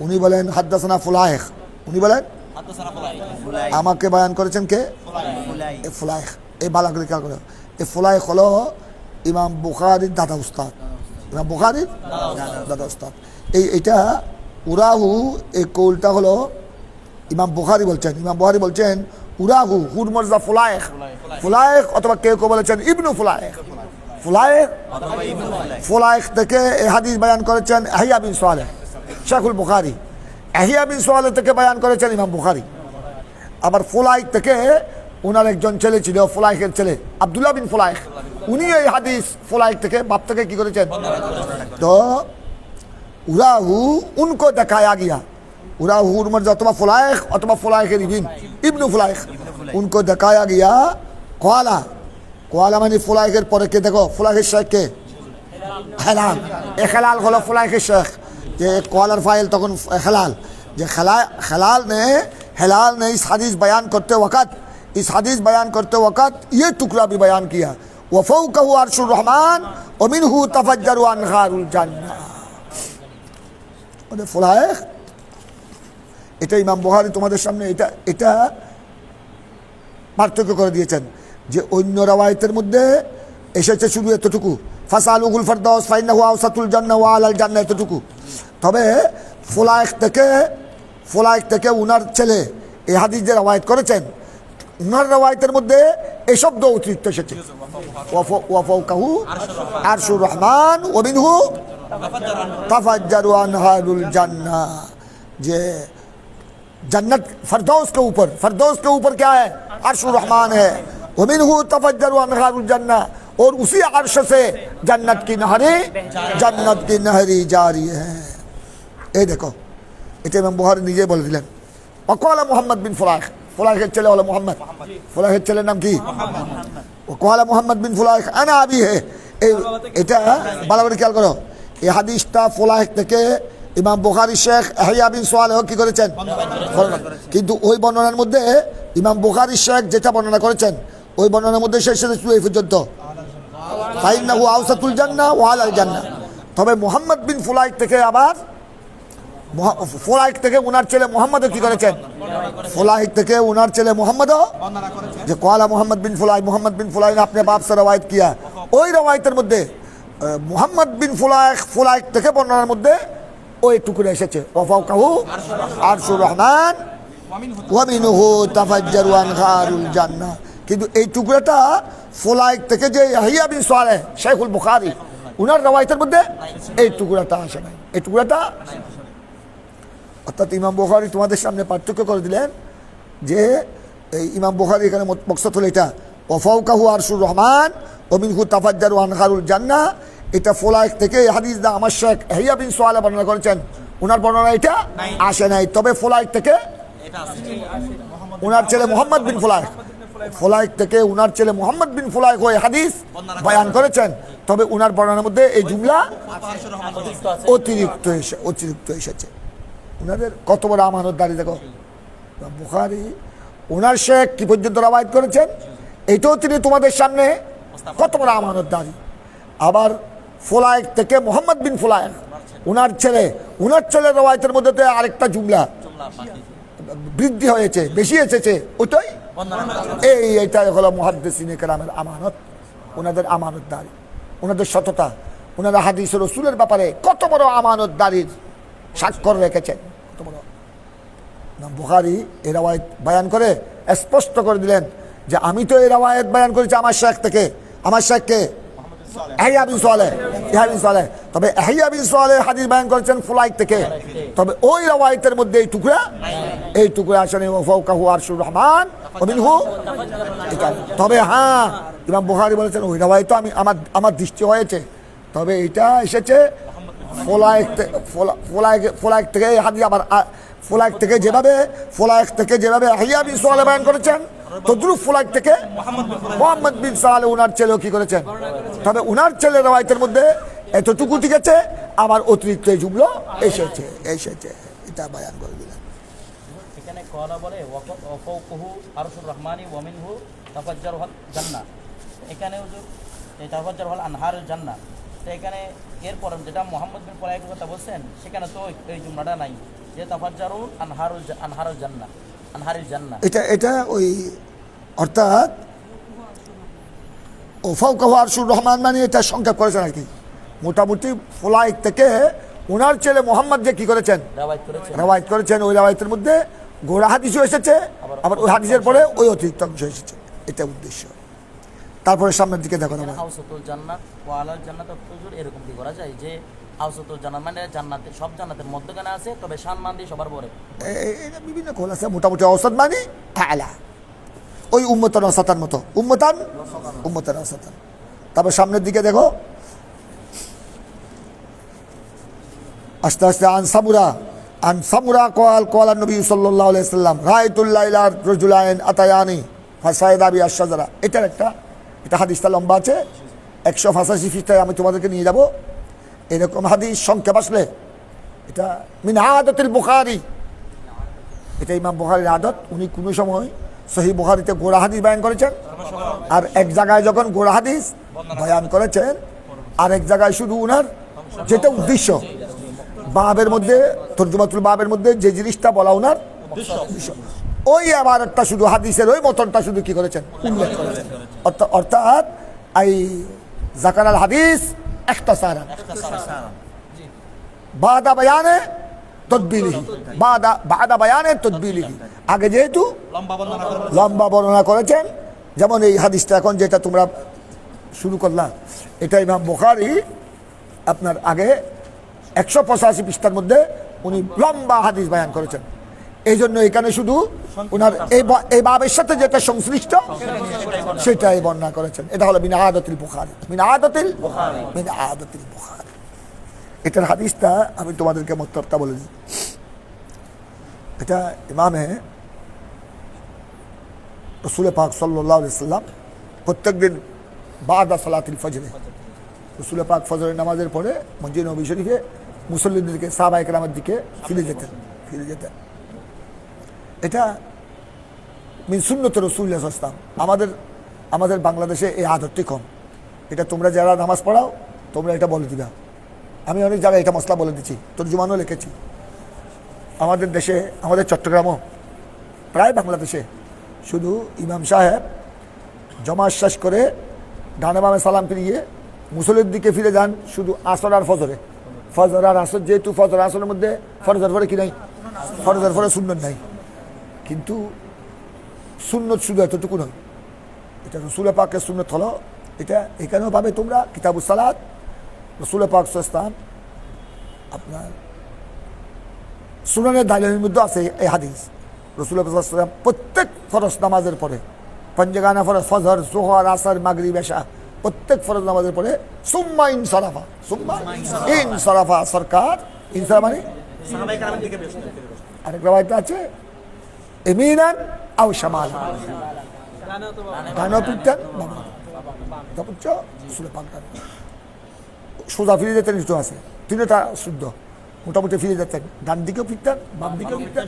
উনি বলেন হাদদাসানা ফুলাইখ, উনি বলেন আমাকে বয়ান করেছেন কে? ফুলাইখ। এই বালাগুলি খেয়াল করো, এই ফুলাইখ হলো ইমাম বুখারীর দাদা উস্তাদ, ইমাম বুখারীর দাদা উস্তাদ। এইটা উরাহু, এই কৌলটা হলো ইমাম বুখারী বলছেন। ইমাম বুখারী বলছেন উরাহু হুর মর্জা ফুলাইখ, ফুলাইখ অথবা কেউ কেউ বলেছেন ইবনু ফুলাইখ, ফুলাইখ থেকে এই হাদিস বয়ান করেছেন ইয়াহইয়া বিন সালেহ শাইখুল বুখারী। ইয়াহইয়া বিন সালেহ থেকে বয়ান করেছেন ইমাম বুখারী। আবার ফুলাইখ থেকে ওনার একজন ছেলে ছিল, ফুলাইখের ছেলে আব্দুল্লাহ বিন ফুলাইখ, উনি এই হাদিস ফুলাইখ থেকে বাপ থেকে কি করেছেন? তো উরাহু উनको দেখায়া গিয়া, উরাহুর মধ্যে অথবা ফুলাইখ অথবা ফুলাইখের ইবনু ফুলাইখ, উनको দেখায়া গিয়া কোয়ালা, কোয়ালা মানে ফুলাইখের পরে কে? দেখো ফুলাইখের শেখ কে? হেলাল। এ হেলাল হলো ফুলাইখের শেখ, যে কোয়ালার ফাইল তখন হেলাল, যে हेलाल ने इस हदीस बयान करते वक़्त ये टुकड़ा भी बयान किया, वफ़ौक़हु अर्शुर रहमान व मिनहु तफ़ज्जरु अनहारुल जन्नाह। মানে ফুলাইখ, এটা ইমাম বুখারী তোমাদের সামনে এটা পার্থক্য করে দিয়েছেন যে অন্য রাওয়ায়াতের মধ্যে এসেছে শুধু এতটুকু, ফাসালুহুল ফিরদাউস ফাইন্নাহু আওসাতুল জান্নাহ ওয়া আলাল জান্নাহ, এতটুকু। তবে ফুলাইখ থেকে উনার ছেলে এই হাদিস যে রাওয়ায়াত করেছেন, উনার রাওয়ায়াতের মধ্যে এই শব্দ অতিরিক্ত এসেছে, ওয়াফাউকাহু আরশুর রহমান ওয়া মিনহু তাফাজ্জারু আনহারুল জান্নাহ, যে जन्नत फरदौस के ऊपर क्या है? अर्शुर रहमान है, व मिनहु तफज्जरु अनहारुल जन्नह, और उसी अर्श से जन्नत की नहरी जारी है। ये देखो, এটা ইমাম বুখারী নিজে বলে দিলেন। ওয়াকালা মুহাম্মদ বিন ফুলাইখ, ফুলাইখের ছেলে হলো মুহাম্মদ, ফুলাইখের ছেলের নাম কি? ওয়াকালা মুহাম্মদ বিন ফুলাইখ আনা আবি হে। এটা ভালো করে খেয়াল করো, এই হাদিসটা ফুলাইখ থেকে ইমাম বুখারী শেখ ইয়াহইয়া বিন সালেহ কি করেছেন? কিন্তু ওই বর্ণনার মধ্যে ইমাম বুখারী শেখ যেটা বর্ণনা করেছেন, ওই বর্ণনার মধ্যে শেষ ছিল এই পর্যন্ত, ফাইন্নাহু আওসাতুল জান্নাহ ওয়া আলাল জান্নাহ। তবে মুহাম্মদ বিন ফুলাইখ থেকে আবার ফুলাইখ থেকে উনার ছেলে মুহাম্মদও কি করেছেন? ফুলাইখ থেকে উনার ছেলে মুহাম্মদও, যে কোয়ালা মুহাম্মদ বিন ফুলাইখ আপনি বাপ সে রওয়ায়াত কিয়া, ওই রওয়ায়াতের মধ্যে মুহাম্মদ বিন ফুলাইখ থেকে বর্ণনার মধ্যে ওই টুকরো এসেছে, ওয়াফাউকাহু আরশুর রহমান ওয়া মিনহু তাফাজ্জারু আনহারুল জান্নাহ। কিন্তু এই টুকরাটা ফুলাইখ থেকে যে ইয়াহইয়া বিন সালেহ শাইখুল বুখারী উনার রওয়ায়াতের মধ্যে এই টুকরাটা আসে নাই, এই টুকরাটা। অর্থাৎ ইমাম বুখারী তোমাদের সামনে পার্থক্য করে দিলেন যে এই ইমাম বুখারী এখানে মকসদ হলো এটা, ওয়াফাউকাহু আরশুর রহমান ওয়া মিনহু তাফাজ্জারু আনহারুল জান্নাহ। এটা ফলায়েক থেকে এই হাদিস দা আমার শেখ ইয়াহইয়া বিন সুআলা বর্ণনা করেছেন। ওনার বর্ণনা এটা আসে নাই, তবে ফলায়েক থেকে ওনার ছেলে মোহাম্মদ বিন ফলায়েক থেকে ওনার ছেলে মোহাম্মদ বিন ফলায়েক ওই হাদিস বয়ান করেছেন। তবে ওনার বর্ণনার মধ্যে এই জুমলা অতিরিক্ত এসেছে। ওনাদের কত বড় আমানতদারি দেখো। বুখারী ওনার শেখ কি পর্যন্ত রওয়ায়াত করেছেন, এটাও তিনি তোমাদের সামনে কত বড় আমানতদারি। আবার ফলায়েক থেকে মোহাম্মদ বিন ফলায়েক ওনার ছেলে রওয়ায়াতের মধ্যে তো আরেকটা জুমলা বৃদ্ধি হয়েছে, বেশি এসেছে, ওটাই এইটা হলো মুহাদ্দিসিনে কেরামের আমানত, ওনাদের আমানতদারি, ওনাদের সততা, ওনারা হাদিস রাসূলের ব্যাপারে কত বড় আমানতদারির স্বাক্ষর রেখেছেন। কত বড়। বুখারী এই রওয়ায়াত বয়ান করে স্পষ্ট করে দিলেন যে আমি তো এই রওয়ায়াত বয়ান করেছি আমার শেখ থেকে, আমার শেখকে ইয়াহইয়া বিন সুআলা, তবে ইয়াহইয়া বিন সুআলা হাদিস বয়ান করেছেন ফলায়েক থেকে। তবে ওই রওয়ায়াতের মধ্যে এই টুকরা আসলে ওয়াফাউকাহু আরশুর রহমান ওয়া মিনহু। তবে হ্যাঁ, ইমাম বুখারী বলেছেন ওই রওয়ায়াত তো আমার দৃষ্টি হয়েছে, তবে এটা এসেছে ফলায়েক থেকে এই হাদিস। আবার ফলায়েক থেকে যেভাবে ইয়াহইয়া বিন সুআলা বয়ান করেছেন, তদ্রুপ ফলায়েক থেকে মুহাম্মদ বিন সালেহ ওনার ছেলেও কি করেছেন। তবে ওনার ছেলের রওয়ায়াতের মধ্যে এতটুকু ঠিক আছে, আবার অতিরিক্ত জুমলা এসেছে, এটা বয়ান করে দিলেন। এখানে কলা বলে ওয়াফাউকাহু আরশুর রহমানি ওয়া মিনহু তাফাজ্জারুল জান্নাহ, এখানেও যে তাফাজ্জারুল আনহারুল জান্নাহ। তো এখানে এরপর যেটা মোহাম্মদ বিন ফলায়েকের কথা বলছেন, সেখানে তো এই জুমলাটা নাই যে তাফাজ্জারুল আনহারুল জান্নাহ। এটা ওই অর্থাৎ ওয়াফাউকাহু আরশুর রহমান মানে এটা সংক্ষেপ করেছেন আর কি। মোটামুটি ফলায়েক থেকে ওনার ছেলে মোহাম্মদ যে কি করেছেন রওয়ায়াত করেছেন, ওই রওয়ায়াতের মধ্যে গোড়া হাদিসও এসেছে, আবার ওই হাদিসের পরে ওই অতিরিক্ত অংশ এসেছে, এটা উদ্দেশ্য। তারপরে সামনের দিকে দেখো না আওসাতুল জান্নাত ওয়া আলাল জান্নাত হুজুর এরকম কি করা যায় যে আওসাতুল জান্নাত মানে জান্নাতে সব জান্নাতের মধ্যখানে আছে, তবে সম্মান দিয়ে সবার পরে। এটা বিভিন্ন কোল আছে। মোটামুটি ঔষধ মানে আলা, ওই উম্মতান ওয়াসাতান মতো, উম্মতান ওয়াসাতান। তারপর সামনের দিকে দেখো, আস্তে আস্তে আন সামুরা قال النبي صلى الله عليه وسلم رايت الليل رجلين اتياني فصعدا بي الشجره। এটা হাদিসটা লম্বা আছে, 185 পৃষ্ঠায় আমি তোমাদেরকে নিয়ে যাব। এরকম হাদিস সংক্ষেপ আসলে এটা মিন আদাতুল বুখারী, এটা ইমাম বুখারীর আদত। উনি কোনো সময় সহিহ বুখারীতে গোড়া হাদিস বয়ান করেছেন, আর এক জায়গায় যখন গোড়া হাদিস বয়ান করেছেন, আর এক জায়গায় শুধু উনার যেটা উদ্দেশ্য বাবের মধ্যে, তরজুমাতুল বাবের মধ্যে যে জিনিসটা বলা উনার উদ্দেশ্য, ওই আবার একটা শুধু হাদিসের ওই মতনটা শুধু কি করেছেন, উল্লেখ করেছেন। অর্থাৎ এই যাকারাল হাদিস ইখতিসারান বাদা বায়ানে তদবিলিহি, আগে যেহেতু লম্বা বর্ণনা করেছেন। যেমন এই হাদিসটা এখন যেটা তোমরা শুরু করলাম, এটা ইমাম বুখারী আপনার আগে 185 পৃষ্ঠার মধ্যে উনি লম্বা হাদিস বয়ান করেছেন। এই জন্য এখানে শুধু ওনার এই বাবের সাথে যেটা সংশ্লিষ্ট সেটাই বর্ণনা করেছেন। এটা হলো মিন আদাতুল বুখারী। এটার হাদিসটা আমি তোমাদেরকে মতলবটা বলে দিই। এটা ইমামে রাসূল পাক সাল্লাল্লাহু আলাইহি ওয়াসাল্লাম প্রত্যেকদিন বাদা সালাতুল ফজরে, রাসূল পাক ফজরের নামাজের পরে মসজিদ নববী শরীফে মুসল্লিদেরকে সাহাবায়ে কেরামের দিকে ফিরে যেতেন। এটা মিন সুন্নত রাসূলুল্লাহ সাল্লাল্লাহু আলাইহি ওয়াসাল্লাম। আমাদের বাংলাদেশে এই আদতটি কম। এটা তোমরা যারা নামাজ পড়াও তোমরা এটা বলে দিবা। আমি অনেক জায়গায় এটা মশলা বলে দিচ্ছি, তর্জুমানও লিখেছি। আমাদের দেশে, আমাদের চট্টগ্রামও, প্রায় বাংলাদেশে শুধু ইমাম সাহেব জমাত শেষ করে ডানে বামে সালাম ফিরিয়ে মুসল্লির দিকে ফিরে যান শুধু আসর আর ফজরে। ফজর আর আসর, যেহেতু ফজর আসরের মধ্যে ফরজের পরে কি নাই, ফরজের পরে সুন্নত নাই, কিন্তু সুন্নত শুধু এতটুকু নয়, এটা রাসূল পাকের সুন্নত হলো। এটা এখানেও পাবে তোমরা কিতাবুস সালাত, রাসূল পাক সাল্লাল্লাহু আলাইহি ওয়াসাল্লাম আপনার সুনানের দালিলের মধ্যে আছে এই হাদিস। রাসূল পাক সাল্লাল্লাহু আলাইহি ওয়াসাল্লাম প্রত্যেক ফরজ নামাজের পরে পঞ্জগানা ফরজ ফজর জোহর আসর মাগরিব এশা প্রত্যেক ফরজ নামাজের পরে সুম্মা ইনসারাফা সরকার ইনসারা মানে আরেক রাওয়ায়াতে আছে এমিনান আও শামাল ডান পিঠটান তারপর সুলে পাক সোজা ফিরে যেতেন একটু আছে তিনটা শুদ্ধ মোটামুটি ফিরে যেতেন ডান দিকেও ফিরতেন বাম দিকেও ফিরতেন।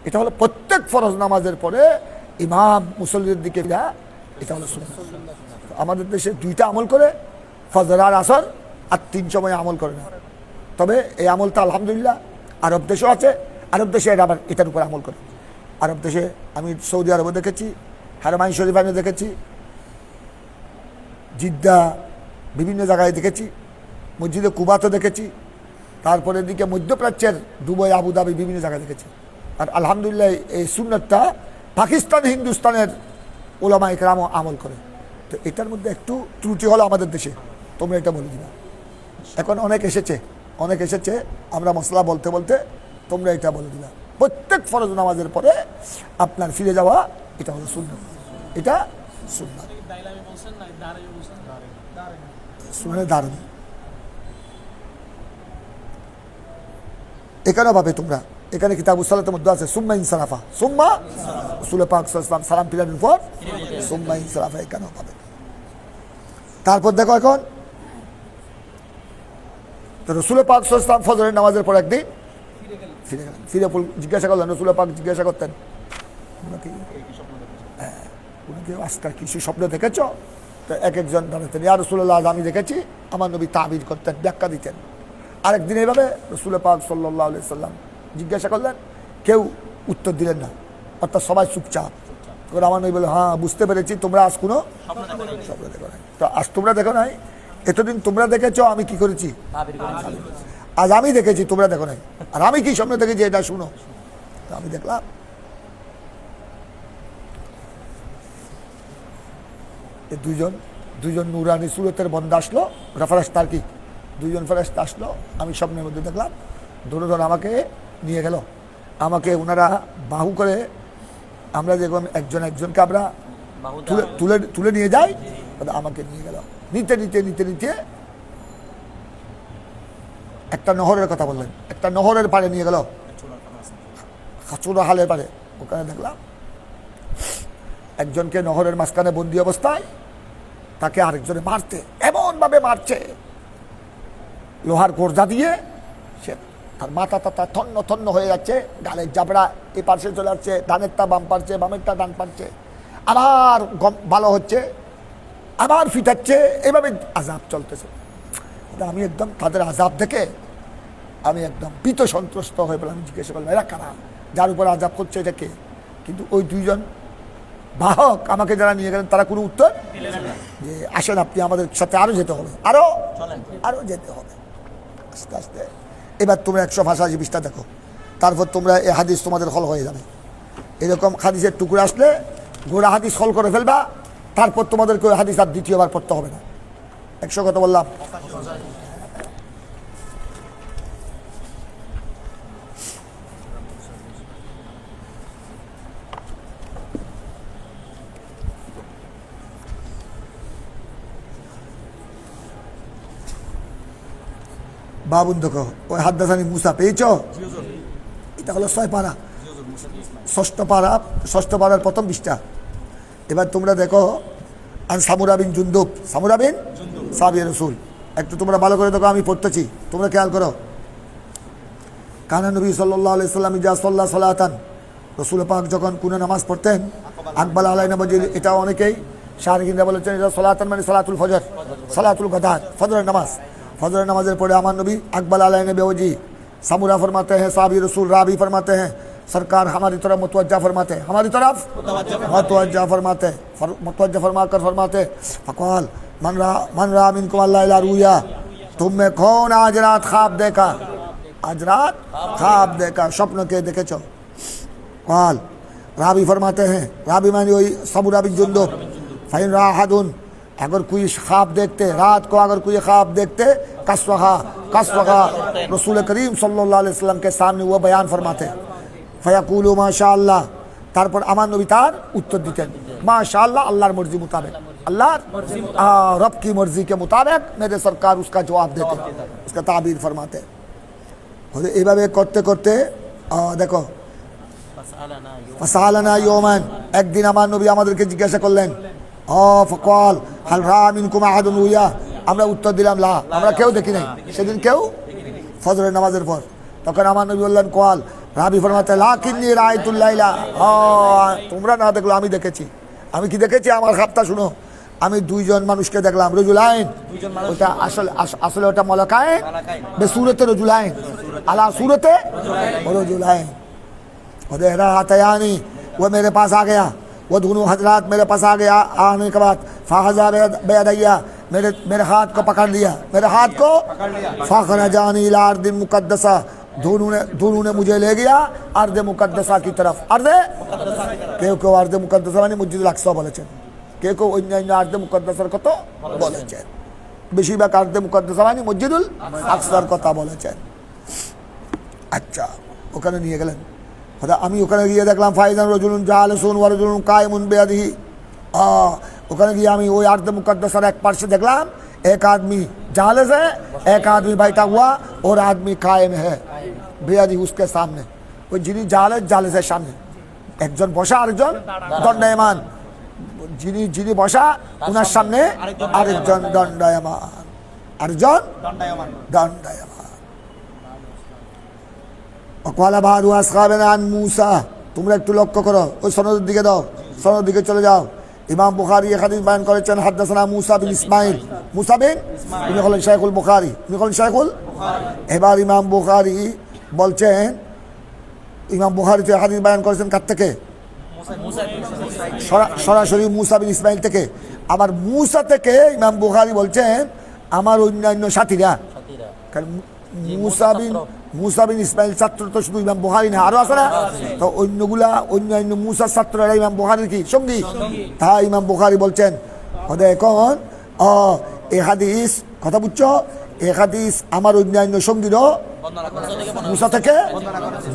এটা হলো প্রত্যেক ফরজ নামাজের পরে ইমাম মুসল্লিদের দিকে ফিরা, এটা হলো সুন্নাত। আমাদের দেশে দুইটা আমল করে, ফজর আর আসর, আর 3 সময় আমল করে না। তবে এই আমলটা আলহামদুলিল্লাহ আরব দেশেও আছে, আরব দেশে এটা আবার এটার উপর আমল করে। আরব দেশে আমি সৌদি আরবে দেখেছি, হারমাইন শরীফানে দেখেছি, জিদ্দা বিভিন্ন জায়গায় দেখেছি, মসজিদে কুবাতে দেখেছি, তারপরে দিকে মধ্যপ্রাচ্যের দুবাই আবুধাবি বিভিন্ন জায়গায় দেখেছি। আর আলহামদুলিল্লাহ এই সুন্নতটা পাকিস্তান হিন্দুস্তানের ওলামা ইকরামও আমল করে। তো এটার মধ্যে একটু ত্রুটি হলো আমাদের দেশে, তোমরা এটা বলে দিবা। এখন অনেক এসেছে আমরা মশলা বলতে বলতে তোমরা এটা বলে দিবা। প্রত্যেক ফরজ নামাজের পরে আপনার ফিরে যাওয়া, এটা হলো সুন্নাত, এটা সুন্নাত। সুন্নাত দারুণ। এখানেও পাবে তোমরা, এখানে কিতাবুস সালাতের মধ্যে আছে সুম্মা ইনসারাফা, সুম্মা রাসূল পাক সাল্লাল্লাহু আলাইহি ওয়াসাল্লাম সালাম ফিরানোর পর সুম্মা ইনসারাফা, এখানেও পাবে। তারপর দেখো এখন তো রাসূল পাক সাল্লাল্লাহু আলাইহি ওয়াসাল্লাম ফজরের নামাজের পর একদিন ফিরে গেলেন। ফিরে জিজ্ঞাসা করলেন, রাসূল পাক জিজ্ঞাসা করতেন, উনি আজকাল কিছু স্বপ্ন দেখেছ? তো এক একজন জানাতেন, ইয়া রাসূলুল্লাহ আমি দেখেছি। আমার নবী তাবির করতেন, ব্যাখ্যা দিতেন। আরেকদিন এইভাবে রাসূল পাক সাল্লাল্লাহু আলাইহি ওয়াসাল্লাম জিজ্ঞাসা করলেন, কেউ উত্তর দিলেন না, অর্থাৎ সবাই চুপচাপ। তখন আমার নবী বলে, হ্যাঁ বুঝতে পেরেছি, তোমরা আজ কোনো স্বপ্ন দেখো নাই। তো আজ তোমরা দেখো নাই, এতদিন তোমরা দেখেছ, আমি কি করেছি? আজ আমি দেখেছি, তোমরা দেখো নাই। আর আমি কি স্বপ্ন দেখেছি এটা শুনো। তো আমি দেখলাম দুইজন নুরানি সুরতের বন্ধা আসলো, ওটা ফেরেশতা আর কি, দুইজন ফেরেশতা আসলো। আমি স্বপ্নের মধ্যে দেখলাম দুজন আমাকে নিয়ে গেল। আমাকে ওনারা বাহু করে, আমরা যেরকম একজনকে আমরা তুলে নিয়ে যাই, আমাকে নিয়ে গেল। নিতে একটা নহরের কথা বললেন, একটা নহরের পাড়ে নিয়ে গেল, খাচুরা হালের পাড়ে। ওখানে দেখলাম একজনকে নহরের মাঝখানে বন্দি অবস্থায়, তাকে আরেকজনে মারতে, এমনভাবে মারছে লোহার গোর্জা দিয়ে, সে তার মাথা টাথা থন্ন হয়ে যাচ্ছে, গালের জাবড়া এই পাশে চলে যাচ্ছে, ডানেরটা বাম পারছে, বামেরটা ডান পারছে, আবার ভালো হচ্ছে, আবার ফিটাচ্ছে, এভাবে আজাব চলতেছে। আমি একদম তাদের আজাব দেখে আমি একদম ভীত সন্ত্রস্ত হয়ে বললাম, আমি জিজ্ঞাসা করলাম, এরা কারা, যার উপর আজাব করছে এটা কে? কিন্তু ওই দুইজন বাহক আমাকে যারা নিয়ে গেলেন তারা কোনো উত্তর যে আসেন আপনি আমাদের সাথে আরো যেতে হবে, আরো যেতে হবে। আস্তে আস্তে এবার তোমরা 185 দেখো, তারপর তোমরা এই হাদিস তোমাদের হল হয়ে যাবে। এরকম হাদিসের টুকরো আসলে গোড়া হাদিস হল করে ফেলবা, তারপর তোমাদেরকে ওই হাদিস আর দ্বিতীয়বার পড়তে হবে না। 100 কথা বললাম। বাবুন দেখো, ওই হাদ্দাসানি মুসা পেয়েছ? এটা হলো 6 পারা, ষষ্ঠ পারার প্রথম পৃষ্ঠা। এবার তোমরা দেখো, আর সামুরা বিন জুনদুব, সামুরা বিন সাহাবী রাসূল, একটু তোমরা ভালো করে দেখো, আমি পড়তেছি, তোমরা খেয়াল করো। কানা নবী সাল্লাল্লাহু আলাইহি সাল্লাম ইজা সাল্লা সালাতান, রাসূল পাক যখন কোনো নামাজ পড়তেন, আকবাল আলাইনা বাজিল, এটা অনেকেই শারীকিনরা বলেছেন এটা সালাতান মানে সালাতুল ফজর, সালাতুল গাদাত, ফজরের নামাজ। फजर नमाज़ पढ़े अमान नबी अकबल अलैहि बेवजी, सामुरा फरमाते हैं, साहबी रसूल राबी फरमाते हैं, सरकार हमारी तरफ मुतवज्जा फरमाते हैं, हमारी तरफ मुतवज्जा फरमाते, मुतवज्जा फरमा कर फरमाते, फ़क़ाल मन रा मिनकुम अल्लाह रुया, तुम में कौन आज रात ख्वाब देखा, आज रात ख्वाब देखा, स्वप्न के देखे चो। क़ाल राबी फरमाते हैं, राबी मानी वही सामुरा बिन जुंदुब, फ़इन राहदुन, अगर कोई ख्वाब देखते, रात को अगर कोई ख्वाब देखते, कसवहा रसूल करीम सल्लल्लाहु अलैहि वसल्लम के सामने वो बयान फरमाते, फयकुलु माशाअल्लाह, तारपर अमान नबी तार उत्तर दितें, माशाअल्लाह अल्लाहर मर्जी मुताबिक, अल्लाह रब की मर्जी के मुताबिक मेरे सरकार उसका जवाब देते, उसका ताबीर फरमाते। और এইভাবে করতে করতে দেখো ফাসালানা ইয়মান, একদিন আমার নবী আমাদেরকে জিজ্ঞাসা করলেন, ফকাল হাল রা মিনকুম আহাদুন রুয়া, আমরা উত্তর দিলাম লা, আমরা কেউ দেখি নাই সেদিন, কেউ ফজরের নামাজের পর। তখন আমার নবী বললেন কোয়াল, রাবি ফরমাতে লাকিন্নী রাআইতুল লাইলা, তোমরা না দেখলো আমি দেখেছি। আমি কি দেখেছি? আমার খাপটা শুনো। আমি দুইজন মানুষকে দেখলাম, রজুলাইন, ওটা আসলে ওটা মলাকায়ে বেসুরতে রজুলাইন, আলা সুরতে রজুলাইন। ওদেরা আতায়ানি, वो मेरे पास आ गया, वो दोनों हजरात मेरे पास आ गया। आने के बाद फाहजा बेदैया, मेरे हाथ को पकड़ लिया, मेरे हाथ को फ़खरजानी इला अर्दिन मुक़द्दसा, दोनों ने मुझे ले गया अर्द मुक़द्दसा की तरफ। अर्द কেউ কেউ अर्द मुक़द्दसा মানে মসজিদুল আকসা বলেছেন, কেউ কেউ অন্যান্য अर्द मुक़द्दसाর কথা বলেছেন, বেশিরভাগ अर्द मुक़द्दसा মানে মসজিদুল আকসার কথা বলেছেন। আচ্ছা, ওখানে নিয়ে গেলেন। আমি ওখানে গিয়ে দেখলাম ফাইজান রজুলুন জালিসুন ওয়া রজুলুন কায়িমুন বিয়াদিহি, ওখানে গিয়ে আমি ওই अर्द मुक़द्दसाর এক পাশে দেখলাম एक आदमी जालिस है, एक आदमी बैठा हुआ और आदमी कायम है बेयादी उसके सामने। ওই যিনি জালিসের সামনে একজন বসা, আরেকজন দণ্ডায়মান। যিনি বসা ওনার সামনে আরেকজন দণ্ডায়মান, আরেকজন দণ্ডায়মান। ওয়াকালা বাদু আসহাবিনা আন মুসা, তোমরা একটু লক্ষ্য করো, ওই সনদের দিকে দাও, সনদের দিকে চলে যাও। ইমাম বুখারী এই হাদিস বয়ান করেছেন, হাদাসানা মুসা বিন ইসমাইল, মুসা বিন, তিনি হলেন শাইখুল বুখারী, তিনি হলেন শাইখুল। এবার ইমাম বুখারী বলছেন, ইমাম বুখারী তো হাদিস বয়ান করেছেন কার থেকে? সরাসরি মুসা বিন ইসমাইল থেকে। আবার মুসা থেকে ইমাম বুখারী বলছেন আমার অন্যান্য সাথীরা, কারণ মুসা বিন ইসমাইল ছাত্র তো শুধু ইমাম বুখারী না, আরো আছে না? তো অন্যান্য মুসার ছাত্ররা ইমাম বুখারীর কি সঙ্গী, তাই ইমাম বুখারী বলছেন এখন এই হাদিস, কথা বুঝছো, এই হাদিস আমার অন্যান্য সঙ্গীরও মুসা থেকে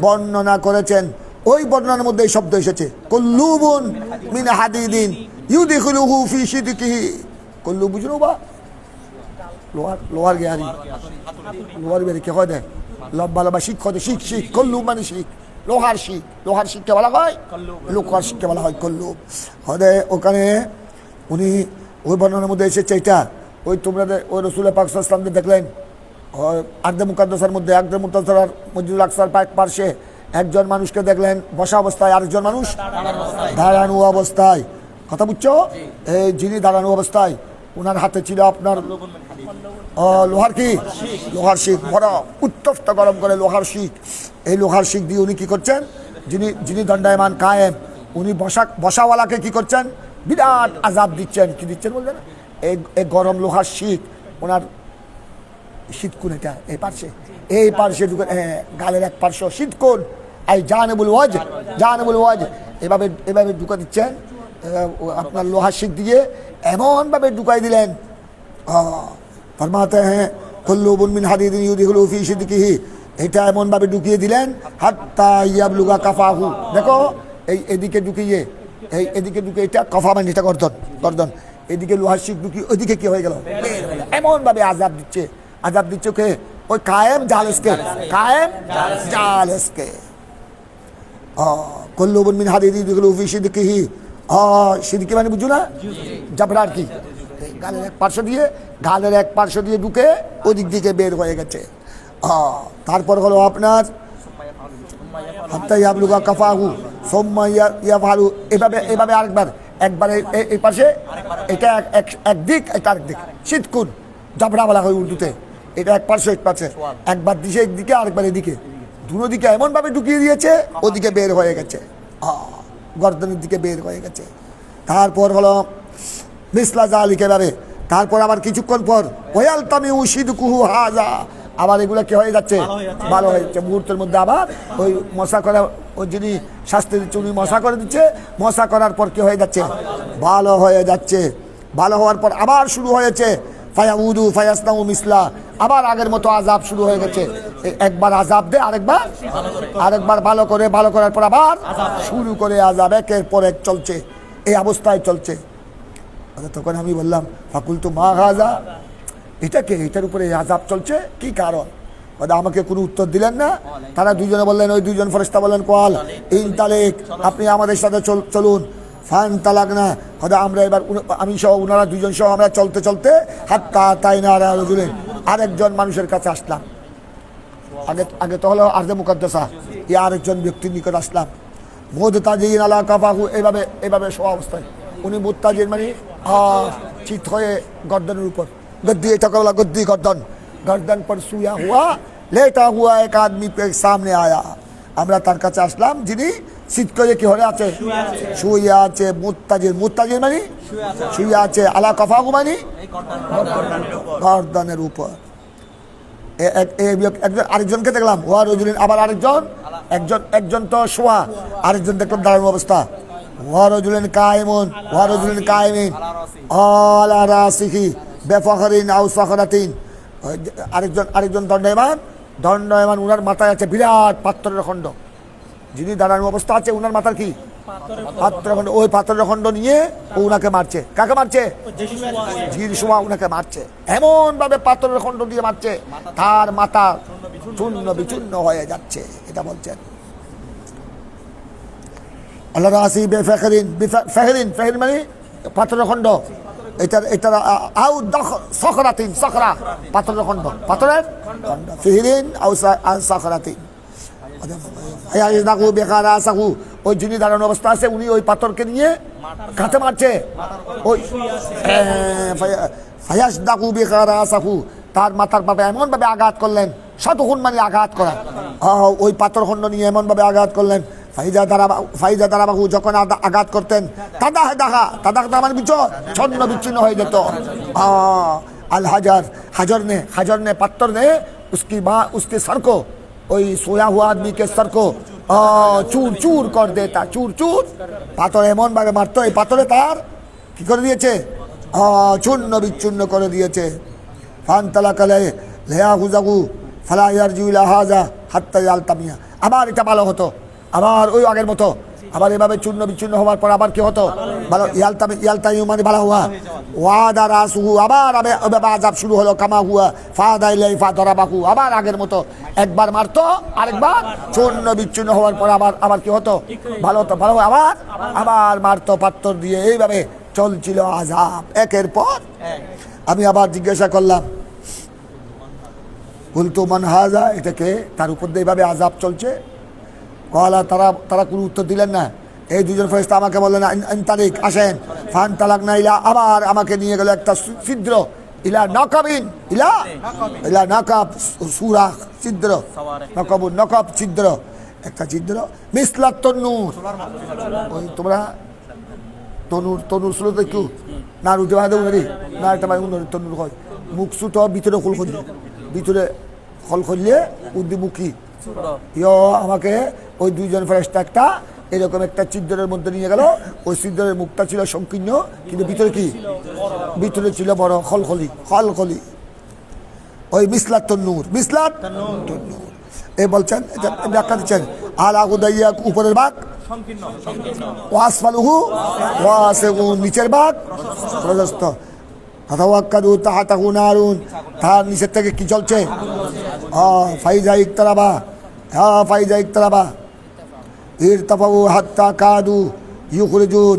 বর্ণনা করেছেন। ওই বর্ণনার মধ্যে এই শব্দ এসেছে, কুল্লুবুন মিন হাদিদিন ইউদখিলুহু ফি শিদকিহি। কুল্লু বুঝলো বা লোহার গেয়ারি, লোহার গেয়ারি কে হয় দেখ, লম্বা লম্বা শিখ হয়, শিখ কল্লু মানে শিখ, লোহার শিখকে বলা হয়, লোহার শিখকে বলা হয় কল্লু। হদে ওখানে উনি ওই বর্ণনার মধ্যে এসেছে এটা, ওই তোমরা ওই রাসূল পাক সাল্লাল্লাহু আলাইহি ওয়াসাল্লাম দেখলেন अर्द मुक़द्दसाর মধ্যে, अर्द मुक़द्दসার মসজিদুল আকসার পাশে একজন মানুষকে দেখলেন বসা অবস্থায়, আরেকজন মানুষ দাঁড়ানো অবস্থায়। কথা বুঝছো? এই যিনি দাঁড়ানো অবস্থায় ওনার হাতে ছিল আপনার লোহার কি, লোহার শিখ, বড় উত্তপ্ত গরম করে লোহার শিখ। এই লোহার শিখ দিয়ে উনি কি করছেন, যিনি দণ্ডায়মান কায়েম, উনি বসাওয়ালাকে কি করছেন, বিরাট আযাব দিচ্ছেন। কি দিচ্ছেন বললেন? এই গরম লোহার শিখ ওনার শীতকুন, এটা এই পার্শ্বে ঢুকে, গালের এক পার্শ্ব শীতকুন, এই জানেবুল ওয়াজ, এভাবে ঢুকা দিচ্ছেন আপনার লোহার শিখ দিয়ে, এমনভাবে ঢুকাই দিলেন। ফরমাতে হ্যাঁ কুল্লুবুন মিন হাদিদিন ইউদখিলু ফি শিদকিহি, এটা এমনভাবে ঢুকিয়ে দিলেন হাত্তা ইয়াবলুগা কাফাহু। দেখো এদিকে ঢুকিয়ে, এদিকে ঢুকে, এটা কফা মানে এটা গর্দন, এদিকে লোহার শিখ ঢুকিয়ে ওইদিকে কি হয়ে গেল, এমনভাবে আযাব দিচ্ছে কে? ওই কায়েম জালেসকে, কুল্লুবুন মিন হাদিদিন ইউদখিলু ফি শিদকিহি। শিদকি মানে বুঝো না, জাবরার কি, গালের এক পার্শ্ব দিয়ে ঢুকে ওদিক দিকে বের হয়ে গেছে। তারপর হলো আপনার হাত্তা ইয়াবলুগা কাফাহু সুম্মা ইয়াফআলু, এভাবে একবার এই পাশে, এটা একদিক, এটা আরেকদিক, শীতকুন জাবরা বলা হয় উর্দুতে। এটা এক পার্শ্ব, একবার দিছে একদিকে, আরেকবার এদিকে, দুনো দিকে এমনভাবে ঢুকিয়ে দিয়েছে ওদিকে বের হয়ে গেছে, গর্দনের দিকে বের হয়ে গেছে। তারপর হলো মিসলা জালিকা ভাবে, তারপর আবার কিছুক্ষণ পর ওয়ালতামি উশিদকুহু হাযা, আবার এগুলো কি হয়ে যাচ্ছে, ভালো হয়ে যাচ্ছে। মুহূর্তের মধ্যে আবার ওই মশা করা, ওই যিনি শাস্তি দিচ্ছে উনি মশা করে দিচ্ছে, মশা করার পর কি হয়ে যাচ্ছে, ভালো হয়ে যাচ্ছে। ভালো হওয়ার পর আবার শুরু হয়েছে ফায়াউদু ফায়াসনাউ মিসলা, আবার আগের মতো আযাব শুরু হয়ে গেছে। একবার আযাব দে, আরেকবার ভালো করার পর আবার শুরু করে আযাব, একের পর এক চলছে। এই অবস্থায় চলছে। তখন আমি বললাম ফাকুল তো মা গাজা, এটাকে এটার উপরে আযাব চলছে, কি কারণ? আমাকে কোনো উত্তর দিলেন না। তারা দুজনে বললেন, ওই দুজন ফেরেশতা বললেন কল ইন তালেক, আপনি আমাদের সাথে চলুন। ফান তালাক না, আমরা এবার আমি সহ ওনারা দুজন সহ আমরা চলতে চলতে হাত্তা তাই না আরেকজন মানুষের কাছে আসলাম। আগে তো হলো আরদে মুকাদ্দাসা, আরেকজন ব্যক্তির নিকট আসলাম। মুদতাজিন আলা কাফাহু, এভাবে শোয়া অবস্থায় উনি মুত্তাজিন মানে চিত হয়ে গর্দনের উপর, গদ্দি, এটা বলা গদ্দি, गर्दन पर सोया हुआ लेटा हुआ एक आदमी पे सामने आया। আমরা তার কাছে আসলাম যিনি শীত করে কি হয়ে আছে, শুয়ে আছে। মুত্তাজির মানে শুয়ে আছে, আলা কাফাহু মানে গর্দনের উপর। একজন আরেকজনকে দেখলাম, ওয়া রাজুলিন, আবার একজন তো শোয়া, আরেকজন দেখলাম দাঁড়ানো অবস্থা। ওয়া রাজুলিন কায়েমিন আলা রাসিহি বিফখরিন আও সাখরাতিন, আরেকজন দণ্ডায়মান, উনার মাথায় আছে বিরাট পাথরের খণ্ড। যিনি দাঁড়ানো অবস্থা আছে উনার মাথার কি পাথরের খণ্ড, ওই পাথরের খণ্ড নিয়ে ও উনাকে মারছে। কাকে মারছে? জিরশুমা উনাকে মারছে, এমন ভাবে পাথরের খণ্ড দিয়ে মারছে তার মাথা চূর্ণ বিচূর্ণ হয়ে যাচ্ছে। এটা বলছেন আল্লাহ রাসি বেফাখরিন, ফাখরিন মানে পাথরের খণ্ড। এটা আউ সখরাতিন, সখরা পাথরের খণ্ড, পাথরের খণ্ড। ফিহরিন আউ সখরাতিন। ওই যিনি দাঁড়ানো অবস্থা আছে উনি ওই পাথরকে নিয়ে কাঁচে মারছে। ওই তার মাথার ভাবে এমন ভাবে আঘাত করলেন, শতগুণ মানে আঘাত করা, ওই পাথর খণ্ড নিয়ে এমন ভাবে আঘাত করলেন। ফাইজা দারাবাহু, যখন আঘাত করতেন তাদা মানে ছন্ন বিচ্ছিন্ন হয়ে যেত। আল হাজার নে पत्थर ने उसके सर को, ওই सोया हुआ आदमी के सर को चूर चूर कर देता, चूर चूर। পাথর এমন ভাবে মারতো, এই পাথরে তার কি করে দিয়েছে, চূর্ণ বিচ্ছিন্ন করে দিয়েছে। ফান তালাকালে লেয়া হুজাগু ফালা ইয়ারজু ইলা হাযা হাত্তা ইয়ালতামিয়া, আবার এটা ভালো হতো, আবার ওই আগের মতো, আবার এভাবে চূর্ণ বিচ্ছিন্ন হওয়ার পর আবার কি হতো, ভালো ইয়ালতামিউ মানে ভালো হওয়া। ওয়াদা রাসুহু, আবার আযাব শুরু হলো। কামা হুয়া ফাদা ইলাইফা দরাবাহু, আবার আগের মতো, একবার মারতো আরেকবার চূর্ণ বিচ্ছিন্ন হওয়ার পর আবার কি হতো, ভালো হতো, ভালো আবার মারতো পাথর দিয়ে। এইভাবে চলছিল আযাব একের পর। আমি আবার জিজ্ঞাসা করলাম, কুলতু মান হাযা, এটাকে তার উপর দিয়ে এইভাবে আযাব চলছে। কলা, তারা কোনো উত্তর দিলেন না। এই দুজন ফেরেশতা আমাকে বললেন আনতালিক, আসেন। ফান তালাক না ইলা, আবার আমাকে নিয়ে গেল একটা ছিদ্র, ইলা নাকাবিন, ইলা নাকাব সুরা ছিদ্র, নকাব ছিদ্র, একটা ছিদ্র মিসলাত তন্নুর। ওই তোমরা তনুর শুলো তো একটু না, রুটি বানাতে উনারি না, একটা তনুর হয় মুখ সুত ভিতরে খোল খুঁজলে, ভিতরে খোল খুঁজলে উদ্দিমুখী। আমাকে ওই দুইজন ফেরেশতা একটা এরকম একটা ছিদ্রের মধ্যে নিয়ে গেল। ওই ছিদ্রের মুখটা ছিল সংকীর্ণ, কিন্তু ভিতরে কি, ভিতরে ছিল বড় খলখলি। ওই মিসলাত তন্নুর, এই বলছেন, এটা ব্যাখ্যা দিচ্ছেন। আলা হুদাইয়া, উপরের ভাগ ওয়াসফালুহু ওয়াসিউন, নিচের ভাগ প্রশস্ত। ফাতাওয়াক্কাদু তাহাতাহু নারুন, তার নিচের থেকে কি চলছে, ফাইজা ইকতারাবা ইরতাফাউ হাত্তা কাদু ইউখরিজুন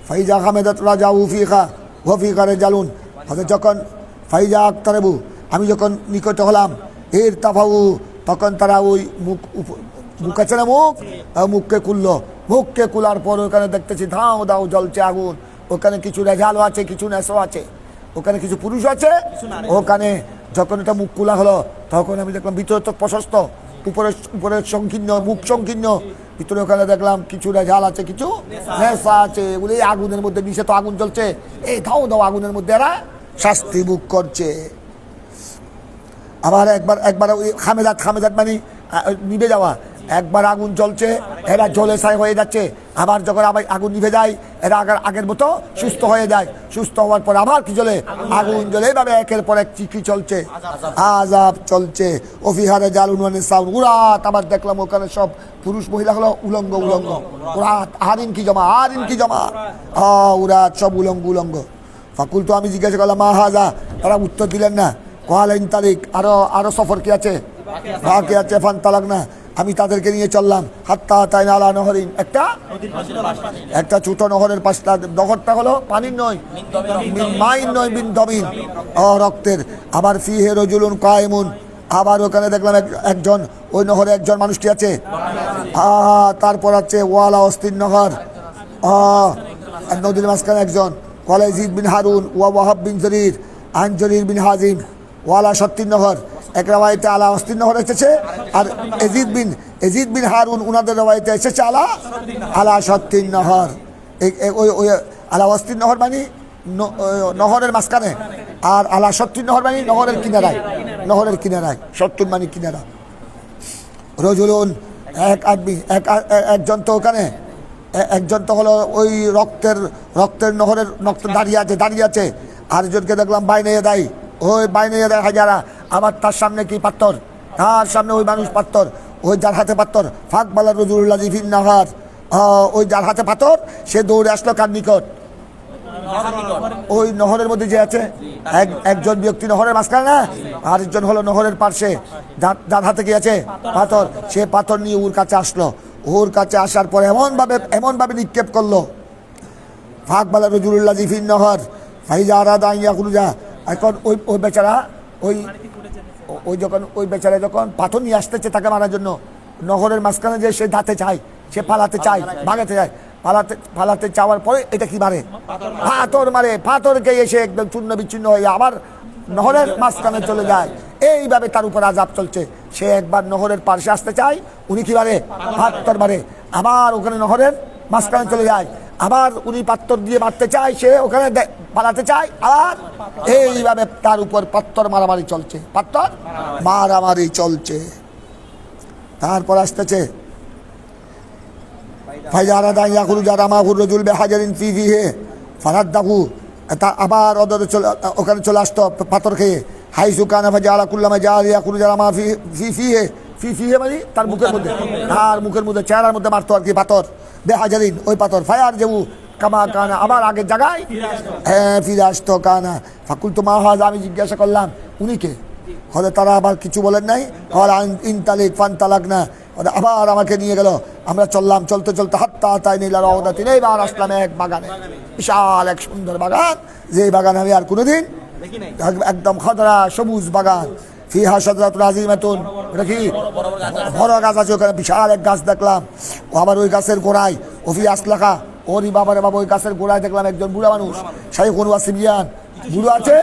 ফাইজা হামেদাত রাজাউ ফিহা ওয়া ফিহা রাজালুন। যখন ফাইজা ইকতারাবু, আমি যখন নিকট হলাম, ইরতাফাউ, তখন তারা ওই মুখ আছে না, মুখকে খুললো। মুখকে খোলার পর ওখানে দেখতেছি ধাও দাও জ্বলছে আগুন। ওখানে কিছু রেজালও আছে, কিছু নেশো আছে, ওখানে কিছু পুরুষ আছে। ওখানে যখন এটা মুখ খোলা হলো, তখন আমি দেখলাম ভিতরে তো প্রশস্ত, উপরে সংকীর্ণ, মুখ সংকীর্ণ, ভিতরে ওখানে দেখলাম কিছু রেজাল আছে, কিছু নেশা আছে। এগুলি আগুনের মধ্যে, নিচে তো আগুন জ্বলছে, এই ধাও দাও আগুনের মধ্যে এরা শাস্তি ভোগ করছে। আবার একবার ওই খামেদাত মানে নিভে যাওয়া, একবার আগুন জ্বলছে, এরা জ্বলে ছাই হয়ে যাচ্ছে, আবার যখন আবার আগুন নিভে যায় এরা আগের মতো সুস্থ হয়ে যায়, সুস্থ হওয়ার পর আবার কি জ্বলে, আগুন জ্বলে, এইভাবে একের পর এক কি চলছে, আযাব চলছে। ওফিহারে জালুন ওয়া নিসাউন, উরাত, আবার দেখলাম ওখানে সব পুরুষ মহিলা হলো উলঙ্গ, উরাত, আহারিন কি জমা, উরাত, সব উলঙ্গ। ফাকুল তো আমি জিজ্ঞাসা করলাম মা হাজা, তারা উত্তর দিলেন না। কহাল ইনতালিক, আরো সফর কি আছে, বাকি আছে, ফান তালাক না, আমি তাদেরকে নিয়ে চললাম। হাত্তা তাইনা আলা নহরিন, একটা ছোট নহরের পাশটা, নহরটা হলো পানির নয়, মাইন নয়, বিন দমিন, রক্তের। আবার ফিহে রজুলুন কায়েমুন, আবার ওখানে দেখলাম একজন, ওই নহরে একজন মানুষটি আছে। তারপর আছে ওয়ালা অস্তিন নহর, নদীর মাঝখানে একজন। ওয়ালা ইজিদ বিন হারুন ওয়া ওয়াহাব বিন জরির আন জরির বিন হাজিম ওয়ালা সত্তিন নহর। এক রাওয়াইতে আলা অস্তিন নহর এসেছে, আর এজিদ বিন হারুন উনাদের রাওয়াইতে এসেছে আলা সত্তিন নহর। ওই আলা অস্তিন নহর মানে নহরের মাঝখানে, আর আলা সত্তিন নহর মানে নহরের কিনারায়, সত্তুন মানে কিনারা। রজুলুন, এক আদমি, একজন তো ওখানে, একজন তো হলো ওই রক্তের নহরের রক্ত দাঁড়িয়ে আছে। আরেকজনকে দেখলাম বাইনে দেয়, ওই বাইনে দেয় হাজারা। আবার তার সামনে কি পাত্তর, তার সামনে ওই মানুষ পাত্তর, ওই যার হাতে পাত্তর। ফাঁক বালা রজুল্লাহ জিফিন নাহার, ওই যার হাতে পাথর সে দৌড়ে আসলো কার নিকট, ওই নহরের মধ্যে যে আছে। একজন ব্যক্তি নহরের মাঝখানে না, আরেকজন হলো নহরের পার্শ্বে, যার হাতে কি আছে পাথর, সে পাথর নিয়ে ওর কাছে আসলো। ওর কাছে আসার পর এমনভাবে নিক্ষেপ করলো। ফাঁক বালা রজুল্লাহ জিফিন নহর ফাইজা আরাদা ইয়া কুরুজা। এখন ওই বেচারা ওই বেচারা যখন পাথর নিয়ে আসতেছে তাকে মারার জন্য, নহরের মাঝখানে যে সে দাঁতে চায়, সে পালাতে চায়, ভাগাতে চায়, পালাতে চাওয়ার পরে এটা কি মারে, পাথর মারে। পাথরকে এসে একদম চূর্ণ বিচ্ছিন্ন হয়ে আবার নহরের মাঝখানে চলে যায়। এইভাবে তার উপর আযাব চলছে। সে একবার নহরের পাশে আসতে চায়, উনি কি মারে, পাথর মারে। আবার ওখানে নহরের মাঝখানে চলে যায়, আবার উনি পাথর দিয়ে মারতে চায়, সে ওখানে পালাতে চায়, আর এইভাবে তার উপর পাথর মারামারি চলছে। তারপর আসতেছে ফাইজারাদা ইয়াকুলু জারামাহুর রাজুল বিহাজারিন ফিহি ফারাদ্দাহু। আবার ওখানে চলে আসতো পাথর খেয়ে। হাইসু কানা ফাজালা কুল্লামা জাল ইয়াকুলু জারামা ফিহি মানে তার মুখের মধ্যে চেহারার মধ্যে মারতো আর কি পাথর। বেহাজারিন, ওই পাথর। ফায়ার যেমু কামা কানা, আবার আগের জায়গায় ফিরে আসতো কানা। ফাকুল তো মাহাজ, আমি জিজ্ঞাসা করলাম উনি কে, হলে তারা আবার কিছু বলেন নাই। ইনতালিক ফান তালাক না, আবার আমাকে নিয়ে গেল। আমরা চললাম, চলতে হাত্তা তাই নিলা রওদাতিন। এইবার আসলাম এক বাগানে, বিশাল এক সুন্দর বাগান, যে বাগান আমি আর কোনোদিন, একদম খদরা সবুজ বাগান। ফিহা শাজরাতুন আযীমাতুন, ওটা কি বড় গাছ আছে ওখানে, বিশাল এক গাছ দেখলাম। ও আবার ওই গাছের গোড়ায় ওফি আসলাখা, ওরই বাবারে বাবা, ওই গাছের গোড়ায় দেখলাম একজন বুড়া মানুষ, শাইখুন ওয়া সিবিয়ান, বুড়ো আছে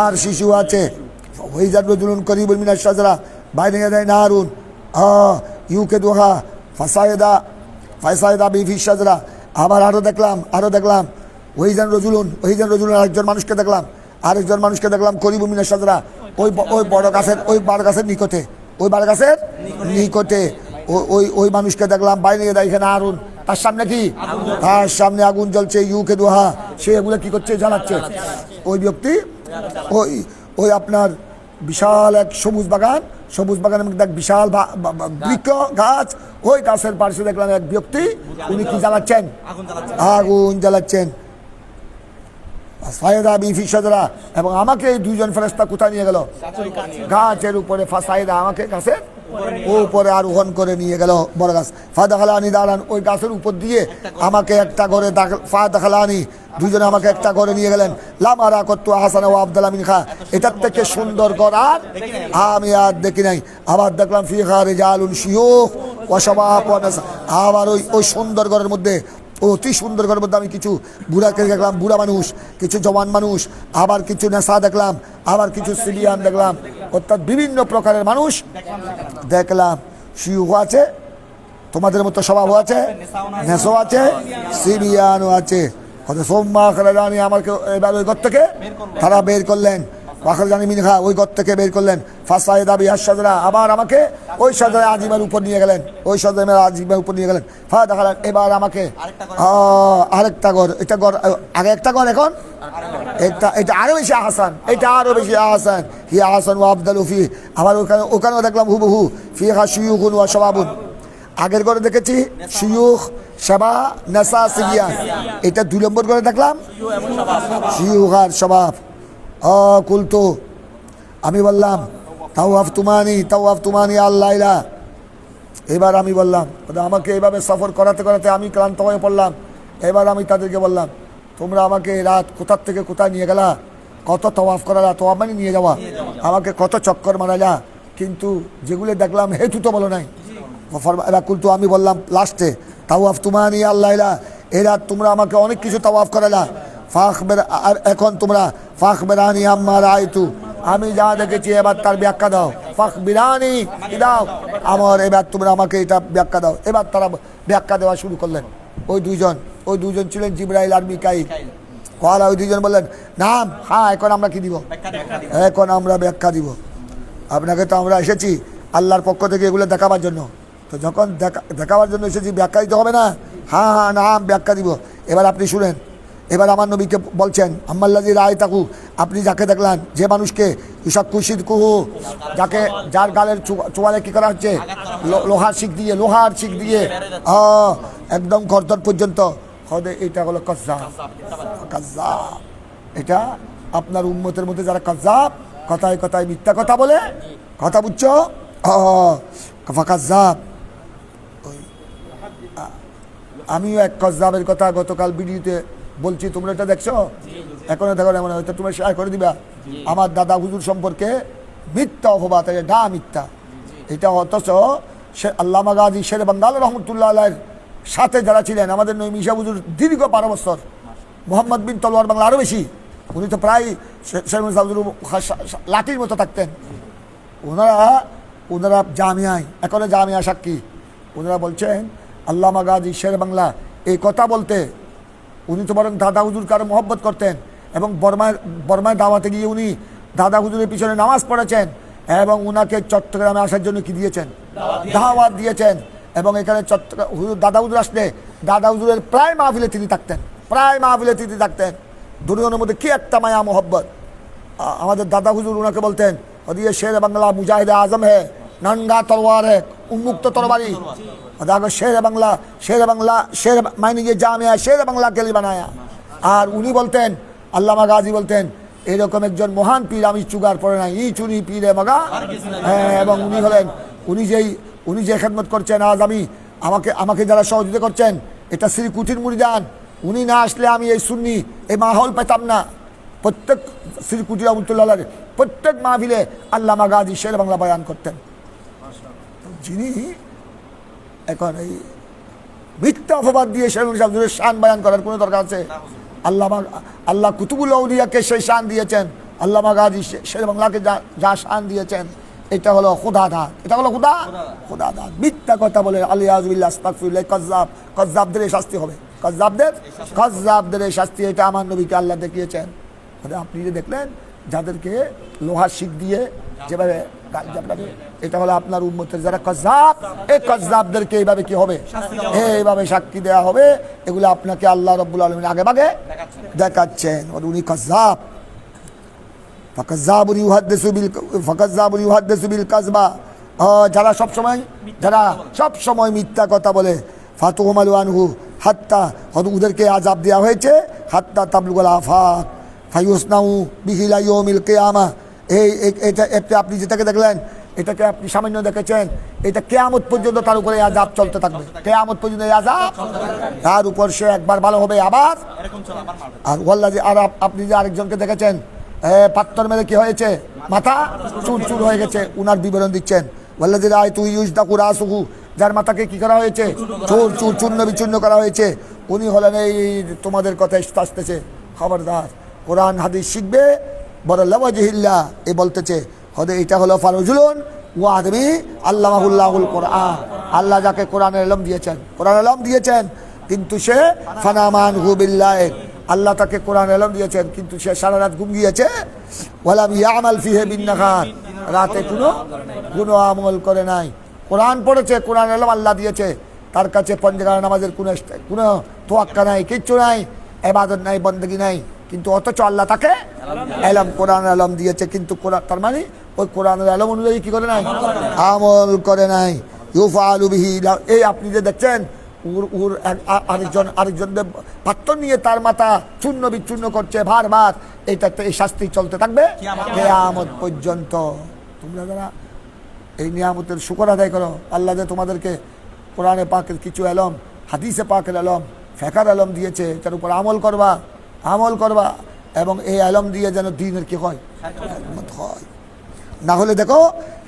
আর শিশু আছে। ওই জাররুজুলুন করিবুল মিনাশ শাজরা বাইনে ইয়াদাই নারুন ইউকিদুহা ফাসায়দা বিফি শাজরা। আবার আরো দেখলাম ওই রজুলুন আরেকজন মানুষকে দেখলাম করিবুল মিনাশ শাজরা, ওই বড় গাছের নিকটে, ওই মানুষকে দেখলাম বাইনে ইয়াদাই নারুন, তার সামনে কি, তার সামনে আগুন জ্বলছে। ইউকিদুহা, সে এগুলো কি করছে, জ্বালাচ্ছে। ওই ব্যক্তি ওই আপনার বিশাল এক সবুজ বাগানের মধ্যে এক বিশাল বৃক্ষ গাছ, ওই গাছের পাশে দেখলাম এক ব্যক্তি, উনি কি জ্বালাচ্ছেন, আগুন জ্বালাচ্ছেন। এবং আমাকে এই দুইজন ফেরেশতা কোথায় নিয়ে গেল, গাছের উপরে। ফাসায়দা, আমাকে গাছের উপরে আরোহণ করে নিয়ে গেল বড় গাছ। ফাদাখালানি দাঁড়ান, ওই গাছের উপর দিয়ে আমাকে একটা ঘরে, ফাদাখালানি দুজনে আমাকে একটা ঘরে নিয়ে গেলেন। লামারা কত্তু হাসান ও আব্দুল্লাহ মিন খা, এটার থেকে সুন্দর ঘর আর আমি আর দেখি নাই। আবার দেখলাম ফিহা রিজালুন শিয়ুখ ওয়া শাবাব ওয়া নাসা, আবার ওই সুন্দর ঘরের মধ্যে, অতি সুন্দর ঘরের মধ্যে আমি কিছু বুড়াকে দেখলাম, বুড়া মানুষ, কিছু জওয়ান মানুষ, আবার কিছু নেশা দেখলাম, আবার কিছু সিবিয়ান দেখলাম, অর্থাৎ বিভিন্ন প্রকারের মানুষ দেখলাম। শিয়ুখ আছে, তোমাদের মতো স্বভাব আছে, নেশো আছে, সিবিয়ানও আছে। সোম্মা খালানি আমাকে এবার ওই ঘর থেকে তারা বের করলেন। পাখর জানি মিনহা, ওই ঘর থেকে বের করলেন। ফাসায়দা বিহার সাজরা, আবার আমাকে ওই সাজরা আজিমের উপর নিয়ে গেলেন, ওই সাজরা আজিমের উপর নিয়ে গেলেন। ফা দেখালেন, এবার আমাকে আরেকটা ঘর, এটা ঘর আগে একটা ঘর, এখন এটা আরো বেশি আহসান, এটা আরো বেশি আহসান। হি আহসান ওয়া আফদালু ফি, আবার ওখানেও দেখলাম হুবহু ফিহা শিয়ুখুন ওয়া শাবাবুন। আগের ঘরে দেখেছি শিয়ুখ, শাবা, নেশা, সিবিয়ান। এটা 2 নম্বর ঘরে দেখলাম শিয়ুখ আর শাবাব। কুলতু, আমি বললাম তাওয়াফ তুমানি আল্লাইলা। এবার আমি বললাম, আমাকে এইভাবে সফর করাতে করাতে আমি ক্লান্ত হয়ে পড়লাম। এবার আমি তাদেরকে বললাম, তোমরা আমাকে রাত কোথার থেকে কোথায় নিয়ে গেলা, কত তওয়াফ করালা, তওয়াফ মানে নিয়ে যাওয়া, আমাকে কত চক্কর মারালা, কিন্তু যেগুলো দেখলাম হেতু তো বলো নাই। এবার কুলতু, আমি বললাম লাস্টে, তাওয়াফ তুমানি আল্লাইলা, এই রাত তোমরা আমাকে অনেক কিছু তওয়াফ করালা। আর এখন তোমরা ফাখবিরানি আম্মা রাআইতু, আমি যা দেখেছি এবার তার ব্যাখ্যা দাও। ফাখবিরানি, কি দাও আমার, এবার তোমরা আমাকে এটা ব্যাখ্যা দাও। এবার তারা ব্যাখ্যা দেওয়া শুরু করলেন। ওই দুইজন ছিলেন জিবরাইল আর মিকাইল। কলা, ওই দুইজন বললেন নাম, হ্যাঁ এখন আমরা কি দিব, এখন আমরা ব্যাখ্যা দিব। আপনাকে তো আমরা এসেছি আল্লাহর পক্ষ থেকে এগুলো দেখাবার জন্য, তো যখন দেখাবার জন্য এসেছি ব্যাখ্যা দিতে হবে না? হ্যাঁ হ্যাঁ নাম ব্যাখ্যা দিব। এবার আপনি শুনেন, এবার আমার নবীকে বলছেন, আম্মাল্লাযী রাআইতাহু, আপনি যাকে দেখলেন, যে মানুষকে ইশাক্কু শিদকুহু, যার গালের চোয়ালে কি করা হচ্ছে, লোহার শিক দিয়ে একদম গর্দন পর্যন্ত, এটা হলো কাজ্জাব। এটা আপনার উম্মতের মধ্যে যারা কাজ্জাব, কথায় কথায় মিথ্যা কথা বলে, কথা বুঝছো, কাজ্জাব। আমিও এক কাজ্জাবের কথা গতকাল ভিডিওতে বলছি, তোমরা এটা দেখছো, এখনো দেখো না, মনে হয় তোমরা শেয়ার করে দিবা। আমার দাদা হুজুর সম্পর্কে মিথ্যা অপবাদ, এটা মিথ্যা। এটা অথচ আল্লামা গাজী শের বাঙ্গাল রহমতুল্লাহ আলাইহির সাথে যারা ছিলেন, আমাদের নঈম ইসা হুজুর দীর্ঘ 12 বছর, মোহাম্মদ বিন তলোয়ার বাংলা আরও বেশি, উনি তো প্রায় শের হুজুর লাঠির মতো থাকতেন। ওনারা জামিয়ায়, এখনো জামিয়া সাক্ষী, ওনারা বলছেন আল্লামা গাজী শের বাংলা এই কথা বলতে, উনি তো বরং দাদা হুজুরকে আরো মহব্বত করতেন, এবং বর্মায় দাওয়াতে গিয়ে উনি দাদা হুজুরের পিছনে নামাজ পড়েছেন, এবং উনাকে চট্টগ্রামে আসার জন্য কি দিয়েছেন, দাওয়াত দিয়েছেন। এবং এখানে দাদা হুজুর আসলে দাদা হুজুরের প্রায় মাহফিলে তিনি থাকতেন। দুনিয়ার মধ্যে কি একটা মায়া মোহব্বত। আমাদের দাদা হুজুর উনাকে বলতেন, ওদিকে শের বাংলা মুজাহিদ আজম হে, ননগা তলোয়ার হে, উন্মুক্ত তরবারি। শের মাইনে যে জামিয়া শের বাংলা কেলি বানায়া। আর উনি বলতেন, আল্লামা গাজী বলতেন, এরকম একজন মহান পীর আমি চুগার পড়ে নাই, ই চুনি পীরে মাগা। হ্যাঁ, এবং উনি যে খেদমত করছেন, আজ আমাকে যারা সহযোগিতা করছেন, এটা শ্রী কুটির মুরিদান। উনি না আসলে আমি এই সুন্নি এই মাহৌল পেতাম না। প্রত্যেক শ্রী কুটির রহমতুল্লাহ প্রত্যেক মাহফিলে আল্লামা গাজী শের বাংলা বয়ান করতেন। যিনি এখন এই মিথ্যা অপবাদ দিয়ে শের শান বয়ান করার কোনো দরকার আছে? আল্লাহ কুতুবুল আউলিয়াকে সেই শান দিয়েছেন, আল্লামা গাজী শের বাংলাকে যা শান দিয়েছেন, এটা হলো খুদাদাত, খুদাদাত। মিথ্যা কথা বলে আলিয়াযুবিল্লাহ, আস্তাগফিরুল্লাহ, কাজ্জাবদের শাস্তি হবে, কাজ্জাবদের শাস্তি। এটা আমার নবীকে আল্লাহ দেখিয়েছেন। আপনি যে দেখলেন যাদেরকে লোহার শিক দিয়ে যেভাবে, এটা হলো আপনার উম্মতের যারা কাজ্জাব, এই কাজ্জাবদেরকে এইভাবে কি হবে, এইভাবে সাক্ষী দেওয়া হবে। এগুলো আপনাকে আল্লাহ রাব্বুল আলামিন আগে ভাগে দেখাচ্ছেন, উনি কাজ্জাব। ফাকাজ্জাবুন ইউহাদ্দিসু বিল কাযবা, যারা সবসময় মিথ্যা কথা বলে। ফাতুহুমালু আনহু হাত্তা, ওদেরকে আযাব দেওয়া হয়েছে, হাত্তা তাবলুগাল আফাক ফায়ুসনাউ বিহি ইলা ইয়াউমিল কিয়ামাহ। এটা আপনি যেটাকে দেখলেন, এটাকে আপনি সামান্য দেখেছেন, এটা কিয়ামত পর্যন্ত তার উপরে আযাব চলতে থাকবে, কিয়ামত পর্যন্ত আযাব, তার উপর সে একবার ভালো হবে আবার। আর ওয়াল্লাহি, আর আপনি যে আরেকজনকে দেখেছেন, পাত্তর মেরে কি হয়েছে, মাথা চুর হয়ে গেছে, উনার বিবরণ দিচ্ছেন। ওয়াল্লাযী রাআইতু ইউজদাকু রাসুহু, যার মাথাকে কি করা হয়েছে, চূর্ণ বিচূর্ণ করা হয়েছে, উনি হলেন এই তোমাদের কথা আসতেছে, খবরদার কোরআন হাদিস শিখবে, বড় লাওয়াজিহিল্লাহ এ বলতেছে, এটা হলো ফারজুলুন ওয়া আদমি আল্লামাহুল্লাহুল কোরআন। আল্লাহ যাকে কোরআনের ইলম দিয়েছেন, কিন্তু সে ফানামান হু বিল্লাহ, আল্লাহ তাকে কোরআন ইলম দিয়েছেন, কিন্তু সে সারা রাত ঘুম গিয়েছে ওয়ালাম ইয়ামাল ফিহি বিন-নাহার, রাতে কোনো আমল করে নাই। কোরআন পড়েছে, কোরআন এলম আল্লাহ দিয়েছে, তার কাছে পঞ্জগার নামাজের কোনো তোয়াক্কা নাই, কিচ্ছু নাই, ইবাদত নাই, বন্দেগী নাই, কিন্তু অথচ আল্লাহ তাকে এলম, কোরআন এলম দিয়েছে, কিন্তু কোরআন, তার মানে ওই কোরআনের এলম অনুযায়ী কি করে নাই, আমল করে নাই। ইউফআলু বিহি, এই আপনি যে দেখছেন আরেকজনদের পাত্র নিয়ে তার মাথা চূর্ণ বিচ্ছূর্ণ করছে বারবার, এইটাতে এই শাস্তি চলতে থাকবে কিয়ামত পর্যন্ত। তোমরা যারা এই নিয়ামতের শুকর আদায় করো, আল্লাহ যে তোমাদেরকে কোরআনে পাকের কিছু এলম, হাদিসে পাকের এলম, ফেকার এলম দিয়েছে, তার উপর আমল করবা এবং এই এলম দিয়ে যেন দ্বীনের কি হয়, খেদমত হয়। না হলে দেখো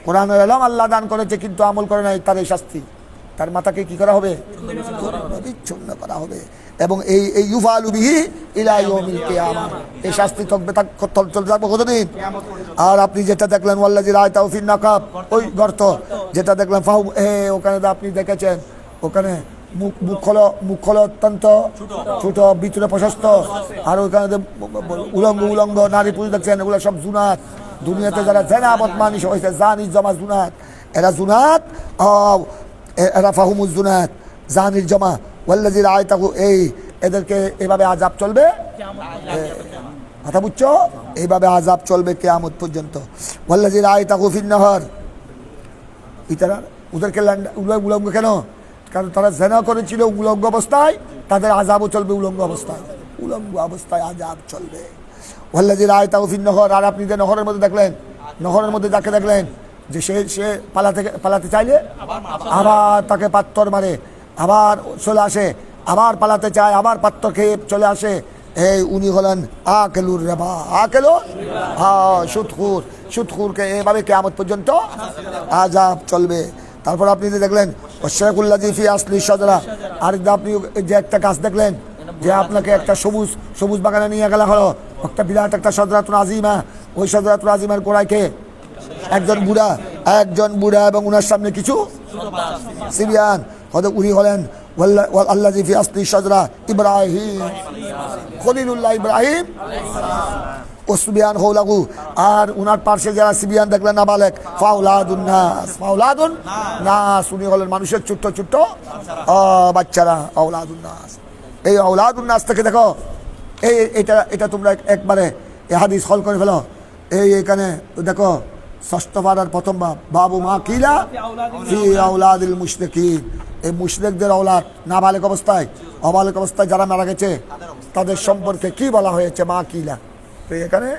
কোরআনের এলম আল্লাহ দান করেছে কিন্তু আমল করে নাই, তার এই শাস্তি, তার মাথাকে কি করা হবে, বিচ্ছিন্ন করা হবে। এবং এই ইউফআলু বিহি ইলা ইয়াউমিল কিয়ামা, এই শাস্তি চলতে থাকবে কতদিন। আর আপনি যেটা দেখলেন ওয়াল্লাযী রাআতাহু ফিন নাকাব, ওই গর্ত যেটা দেখলেন ফাহু, ওখানে আপনি দেখেছেন, ওখানে মুখ হলো অত্যন্ত ছোট, ভিতরে প্রশস্ত, আর ওইখানে উলঙ্গ নারী পুরুষ দেখছেন, এগুলো সব জুনাত। দুনিয়াতে যারা জেনা বদমানি হয়েছে, জানিস জমা জুনাত, এরা ফাহুমুজ জুনাত, জানির জমা। ওয়াল্লাযী রাআতাহু, এদেরকে এভাবে আযাব চলবে, কথা বুঝছো, এইভাবে আযাব চলবে কিয়ামত পর্যন্ত। ওয়াল্লাযী রাআতাহু ফিন নাহার, ইতারা ওদেরকে উলঙ্গ কেন, কারণ তারা জেনা করেছিল উলঙ্গ অবস্থায়, তাদের আযাবও চলবে উলঙ্গ অবস্থায় আযাব চলবে। ওয়াল্লাযী রাআতাহু ফিন নাহার, আর আপনি যে নহরের মধ্যে দেখলেন, নহরের মধ্যে যাকে দেখলেন যে সে পালাতে চাইলে আবার তাকে পাথর মারে, আবার চলে আসে, আবার পালাতে চায়, আবার পাথর খেয়ে চলে আসে, উনি হলেন আকেলুর রিবা, সুদখোরকে এভাবে কিয়ামত পর্যন্ত আযাব চলবে। তারপর আপনি যে দেখলেন ওয়াশাকুল্লাযী ফি আসলি শাজরা, আর আপনি যে একটা গাছ দেখলেন যে আপনাকে একটা সবুজ বাগানে নিয়ে গেলা হলো, একটা বিরাট একটা শাজরাতুন আজিমা, ওই শাজরাতুন আজিমার গোড়ায় কে, একজন বুড়া এবং উনার সামনে কিছু সিবিয়ান, হয়তো উনি হলেন আল্লাযী ফি আসলি শাজরা ইব্রাহিম, খলিলুল্লাহ ইব্রাহিম, ওসবিয়ান হৌলাগু, আর উনার পাশে যারা সিবিয়ান দেখলেন নাবালেক, ফাউলাদুন নাস, উনি হলেন মানুষের ছোট্ট বাচ্চারা, আওলাদুন নাস। এই আওলাদুন নাস থেকে দেখো, এটা তোমরা একবারে এই হাদিস হল করে ফেলো। এখানে দেখো ষষ্ঠ পারার প্রথম বাবু মা কিলা ফি আওলাদিল মুশরিকিন, এই মুশরিকদের আওলাদ নাবালেক অবস্থায়, অবালেক অবস্থায় যারা মারা গেছে তাদের সম্পর্কে কি বলা হয়েছে, মা কিলা। তো এখানে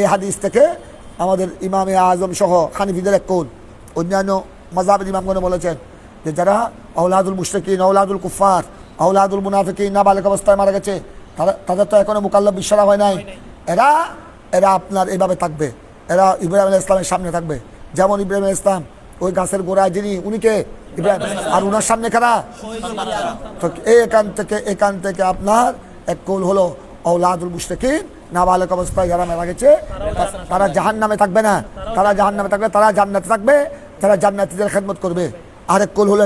এই হাদিস থেকে আমাদের ইমামে আজম সহ হানিফিদের এক কৌল, অন্যান্য মাযহাবের ইমামগণ বলেছেন যে যারা আওলাদুল মুশরিকিন, আওলাদুল কুফার, আওলাদুল মুনাফিকিন নাবালেক অবস্থায় মারা গেছে, তাদের তো এখনো মুকাল্লাফ বিশ্বরা হয় নাই, এরা আপনার এইভাবে থাকবে, এরা ইব্রাহিম আলাইহিস সালামের সামনে থাকবে। যেমন ইব্রাহিম আলাইহিস সালাম ওই গাছের গোড়ায় যিনি, উনিকে ইব্রাহিম, আর উনার সামনে কারা, তো এখান থেকে আপনার এক কৌল হলো আওলাদুল মুশরিকিন নাবালেক অবস্থায় যারা মারা গেছে তারা জাহান্নামে থাকবে না, তারা জান্নাতে থাকবে, তারা জান্নাতীদের খেদমত করবে। আরেক কৌল হলো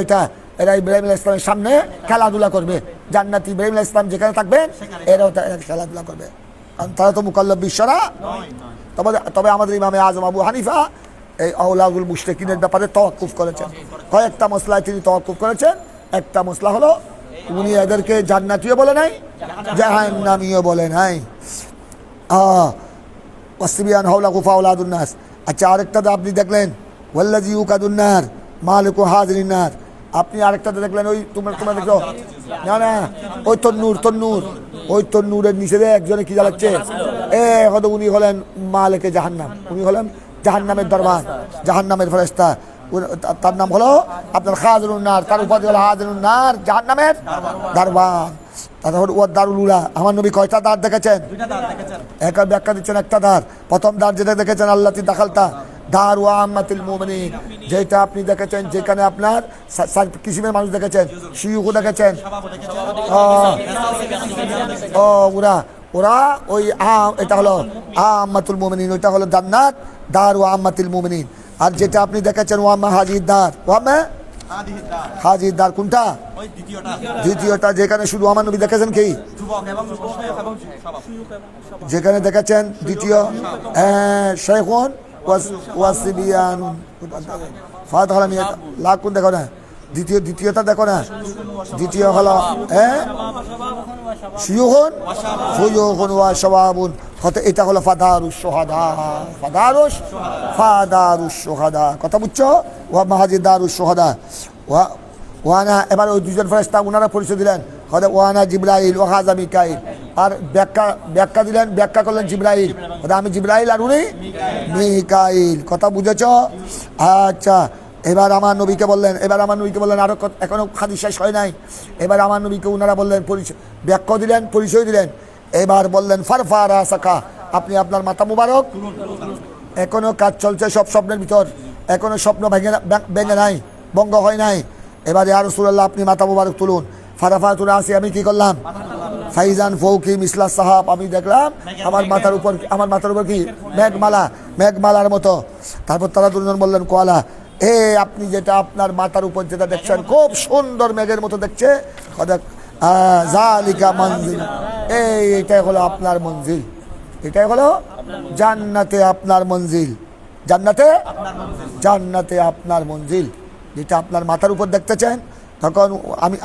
এরা ইব্রাহিম আলাইহিস সালামের সামনে খেলাধুলা করবে, জান্নাতি ইব্রাহিম আলাইহিস সালাম যেখানে থাকবেন এরাও খেলাধুলা করবে, কারণ তারা তো মুকাল্লাফ বিশ্বরা। তবে আমাদের ইমামে আজম আবু হানিফা এই আওলাদুল মুশরিকিনের ব্যাপারে তাওয়াক্কুফ করেছেন। কয়েকটা মসলায় তিনি তাওয়াক্কুফ করেছেন। একটা মসলা হলো উনি এদেরকে জান্নাতীয় বলে নাই, জাহান্নামীয় বলে নাই। ওয়াসবিয়ান হাওলাহু ফাওলাদুন নাস। আচ্ছা, আরেকটাতে আপনি দেখলেন ওয়াল্লাযী ইউকাদুন নার মালিকু হাযিরিন নার, আপনি আরেকটাতে দেখলেন ওই তোমরা দেখো না ওই তন্নুরের নিচে একজনে কি জ্বালাচ্ছে, হয়তো উনি হলেন মালিকে জাহান্নাম, উনি হলেন জাহান্নামের দরবার, জাহান্নামের ফেরেশতা, তার নাম হলো আপনার খাযিরুন নার, তার উপাধি হলো হাযিরুন নার, জাহান্নামের দরবার। তারপর ওয়াদ দারুল উলা, আমার নবী কয়টা দ্বার দেখেছেন, একটা ব্যাখ্যা দিচ্ছেন, একটা দ্বার, প্রথম দ্বার যেটা দেখেছেন আল্লাতি দাখালতা দার ওয়া আম্মাতুল মুমিনিন, যেটা আপনি দেখেছেন যেখানে আপনার কিসিমের মানুষ দেখেছেন, শিয়ুখ দেখেছেন, ওরা ওই এটা হলো আম্মাতুল মুমিনিন, ওইটা হলো জান্নাত, দার ওয়া আম্মাতুল মুমিনিন। আর যেটা আপনি দেখেছেন ওয়াম্মা হাজির দ্বার, ওয়াম্মা হাজির দ্বার কোনটা? ওই দ্বিতীয়টা দ্বিতীয়টা, যেখানে শুধু আমার নবী দেখেছেন কি, যুবক এবং শাইখ এবং শাবাব। যেখানে দেখাচ্ছেন দ্বিতীয় শেখুন ওয়াসিবিয়ানুন ফাদখালা মিয়া লাকুন, দেখো না দ্বিতীয়টা দেখো না, দ্বিতীয় হলো শিয়ুখুন ফুয়ুখুন ওয়া শাবাবুন, হতে এটা হলো ফাদারুশ শুহাদা, ফাদারুশ শুহাদা, কথা বুঝছো? ওয়া মাহাজিদারুশ শুহাদা ওয়ানা। এবার ওই দুজন ফেরেশতা ওনারা পরিচয় দিলেন, হতে ওয়ানা জিবরাইল ওয়া হাযা মিকাইল, আর ব্যাখ্যা দিলেন, ব্যাখ্যা করলেন জিবরাইল, হতে আমি জিবরাইল আর উনি মিকাইল, কথা বুঝেছো? আচ্ছা, এবার আমার নবীকে বললেন, আরো এখনো হাদিস শেষ হয় নাই, এবার আমার নবীকে ওনারা বললেন, ব্যাখ্যা দিলেন, পরিচয় দিলেন, এবার বললেন ফারফারা সাকা, আপনি আপনার মাথা মুবারক, এখনো কাজ চলছে সব স্বপ্নের ভিতর, এখনো স্বপ্ন ভেঙে নাই, ভঙ্গ হয় নাই। এবার ইয়া রাসূলুল্লাহ আপনি মাথা মুবারক তুলুন। ফারাফাতুল রাসি, আমি কি করলাম? ফাইজান ফৌকি মিসলা সাহাব, আমি দেখলাম আমার মাথার উপর কি মেঘমালার মতো। তারপর তারা দুজন বললেন কোয়ালা, আপনি যেটা আপনার মাথার উপর যেটা দেখছেন খুব সুন্দর মেঘের মতো দেখছে, জালিকা মনজিল, এইটাই হলো আপনার মঞ্জিল, এটাই হলো জান্নাতে আপনার মঞ্জিল, জান্নাতে আপনার মঞ্জিল, যেটা আপনার মাথার উপর দেখতেছেন। তখন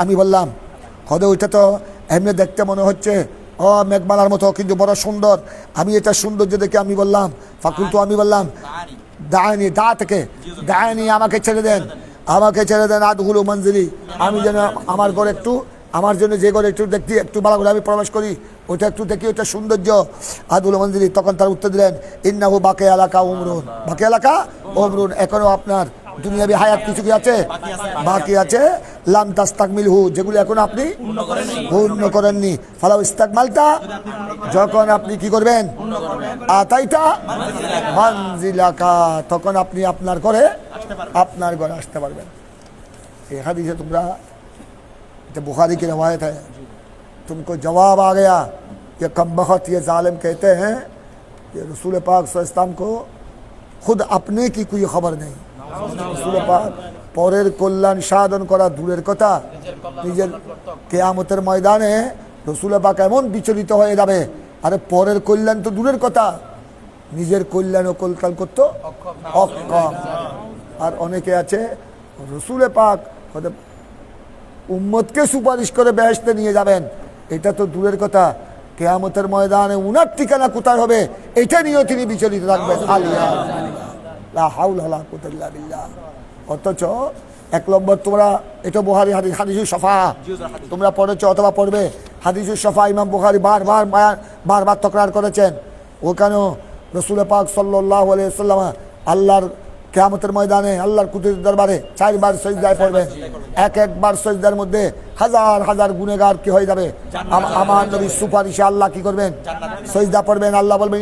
আমি বললাম, ওইটা তো এমনি দেখতে মনে হচ্ছে মেঘমালার মতো, কিন্তু বড় সুন্দর। আমি এটা সৌন্দর্য দেখে আমি বললাম, আমি বললাম দায়নি আমাকে ছেড়ে দেন, আদহুলু মঞ্জিলি, আমি যেন আমার ঘরে একটু, আমার জন্য যে ঘরে একটু দেখতে একটু ভালো করে আমি প্রবেশ করি, ওইটা একটু দেখি, ওইটা সৌন্দর্য, আদহুলু মঞ্জিলি। তখন তার উত্তর দিলেন, ইন্নাহু বাকি এলাকা উমরুন, এখনো আপনার দুনিয়াবি হায়াত কিছু কি আছে, বাকি আছে, লাম তাস্তাকমিলহু, যেগুলো এখন আপনি পূর্ণ করেননি। ফালাউ ইস্তাকমালতা, যখন আপনি কি করবেন, আতাইতা মানজিলাকা, তখন আপনি আপনার ঘরে আসতে পারবেন। এই হাদিসে তোমরা, এটা बुखारी की रवायत है, तुमको जवाब आ गया, ये कमबख्त ये जालिम कहते हैं कि रसूल पाक सल्लल्लाहु अलैहि वसल्लम को खुद अपने की कोई खबर नहीं। रसूल पाक পরের কল্যাণ সাধন করা দূরের কথা, নিজের কিয়ামতের ময়দানে রসুল পাক এমন বিচলিত হয়ে যাবে, আরে পরের কল্যাণ তো দূরের কথা, নিজের কল্যাণ ও কল্যাণ করতে অক্ষম। আর অনেকে আছে রসুল পাক উম্মতকে সুপারিশ করে বেহেশতে নিয়ে যাবেন, এটা তো দূরের কথা, কিয়ামতের ময়দানে উনার ঠিকানা কোথায় হবে এটা নিয়েও তিনি বিচলিত থাকবেন। লা হাওলা ওয়ালা কুওয়াতা ইল্লা বিল্লাহ। অথচ এক নম্বর, তোমরা এটা বুখারী হাদিসুস শাফা তোমরা পড়েছো অথবা পড়বে, হাদিসুস শাফা ইমাম বুখারী বারবার তকরার করেছেন। ওখানেও রসুল পাক সাল্লাল্লাহু আলাইহি ওয়াসাল্লাম আল্লাহর কিয়ামতের ময়দানে আল্লাহর কুদরতের দরবারে 4 বার সিজদায় পড়বেন, একবার সিজদার মধ্যে হাজার হাজার গুনাহগার কি হয়ে যাবে, আমার নবী সুপারিশে আল্লাহ কি করবেন, সিজদা পড়বেন, আল্লাহ বলবেন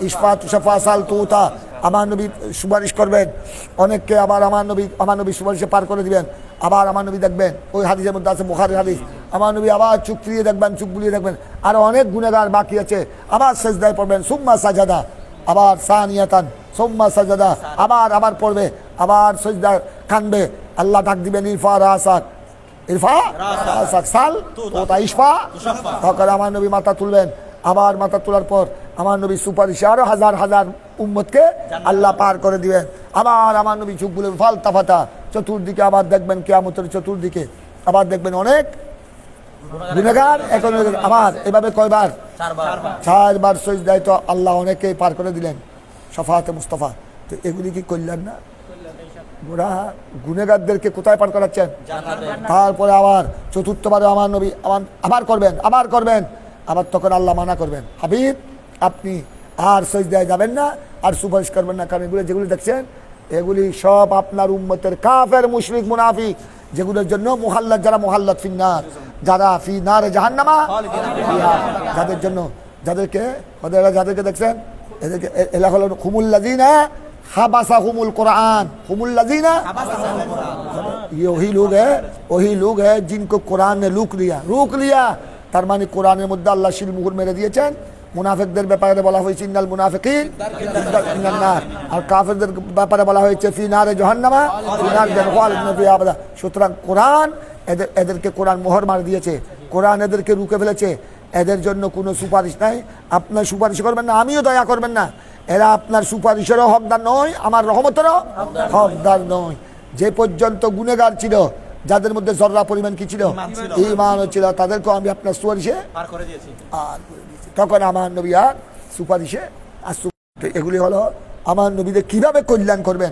ইশফাত শাফাসাল তুতা, আমার নবী সুপারিশ করবেন অনেককে, আবার আমার নবী সুপারিশে পার করে দিবেন। আবার আমার নবী দেখবেন, ওই হাদিসের মধ্যে আছে বুখারীর হাদিস, আমার নবী আবার চোখ ফিরিয়ে দেখবেন, চোখ বুলিয়ে দেখবেন, আরো অনেক গুনাহগার বাকি আছে, আবার সিজদায় পড়বেন, সুম্মা সাজাদা, আবার সানিয়াতান সুম্মা সাজাদা, আবার পড়বে, আবার সিজদা কানবে, আল্লাহ ডাক দিবেন ইরফা রাসাক সাল তোতা ইশফা, তখন আমার নবী মাথা তুলবেন, আবার মাথা তোলার পর আমার নবী সুপারিশে আরো হাজার হাজার উম্মতকে আল্লাহ পার করে দিবেন। আবার আমার নবী চোখ বুলে ফালতা ফাতা চতুর্দিকে, আবার দেখবেন কিয়ামতের চতুর্দিকে, আবার দেখবেন অনেক গুনাহগার, এখন আবার এভাবে কয়বার, 4 বার সিজদায় তো আল্লাহ অনেকেই পার করে দিলেন শাফাআতে মুস্তাফা। তো এগুলি কি কল্যাণ না? গোড়া গুনাহগারদেরকে কোথায় পার করাচ্ছেন? তারপরে আবার চতুর্থবারে আমার নবী আবার করবেন, আবার তখন আল্লাহ মানা করবেন, হাবিব আপনি আর সিজদায় যাবেন না, আর সুপারিশ করবেন না, কারণ এগুলো যেগুলি দেখছেন এগুলি সব আপনার উম্মতের কাফের মুশরিক মুনাফিক, যেগুলোর জন্য যারা মুহাল্লাদ ফিন্নার, যারা ফি নারে জাহান্নামা, যাদের জন্য যাদেরকে দেখছেন এদেরকে এলা হলো হুমুল্লাযিনা হাবাসাহুমুল কুরআন, হুমুল্লাযিনা ये वही लोग है जिनको कुरान ने रोक लिया। তার মানে কোরআনের মধ্যে আল্লাহ শিল মুহুর মেরে দিয়েছেন, মুনাফিকদের ব্যাপারে বলা হয়েছে ইন্নাল মুনাফিকিন ফিন নার, আর কাফেরদের ব্যাপারে বলা হয়েছে ফি নারে জাহান্নামা ফি নার খালিদিন ফিহা আবাদা। সুতরাং কোরআন এদেরকে কোরআন মোহর মার দিয়েছে, কোরআন এদেরকে রুখে ফেলেছে, এদের জন্য কোনো সুপারিশ নাই। আপনার সুপারিশ করবেন না, আমিও দয়া করবেন না, এরা আপনার সুপারিশেরও হকদার নয়, আমার রহমতেরও হকদার নয়। যে পর্যন্ত গুনেগার ছিল, যাদের মধ্যে জর্রা পরিমাণ কি ছিল, ঈমান ছিল, তাদেরকেও আমি আপনার সুপারিশে আর করে দিয়েছি। তখন আমার নবী আর সুপারিশে আর এগুলি হলো আমার নবীদের কিভাবে কল্যাণ করবেন,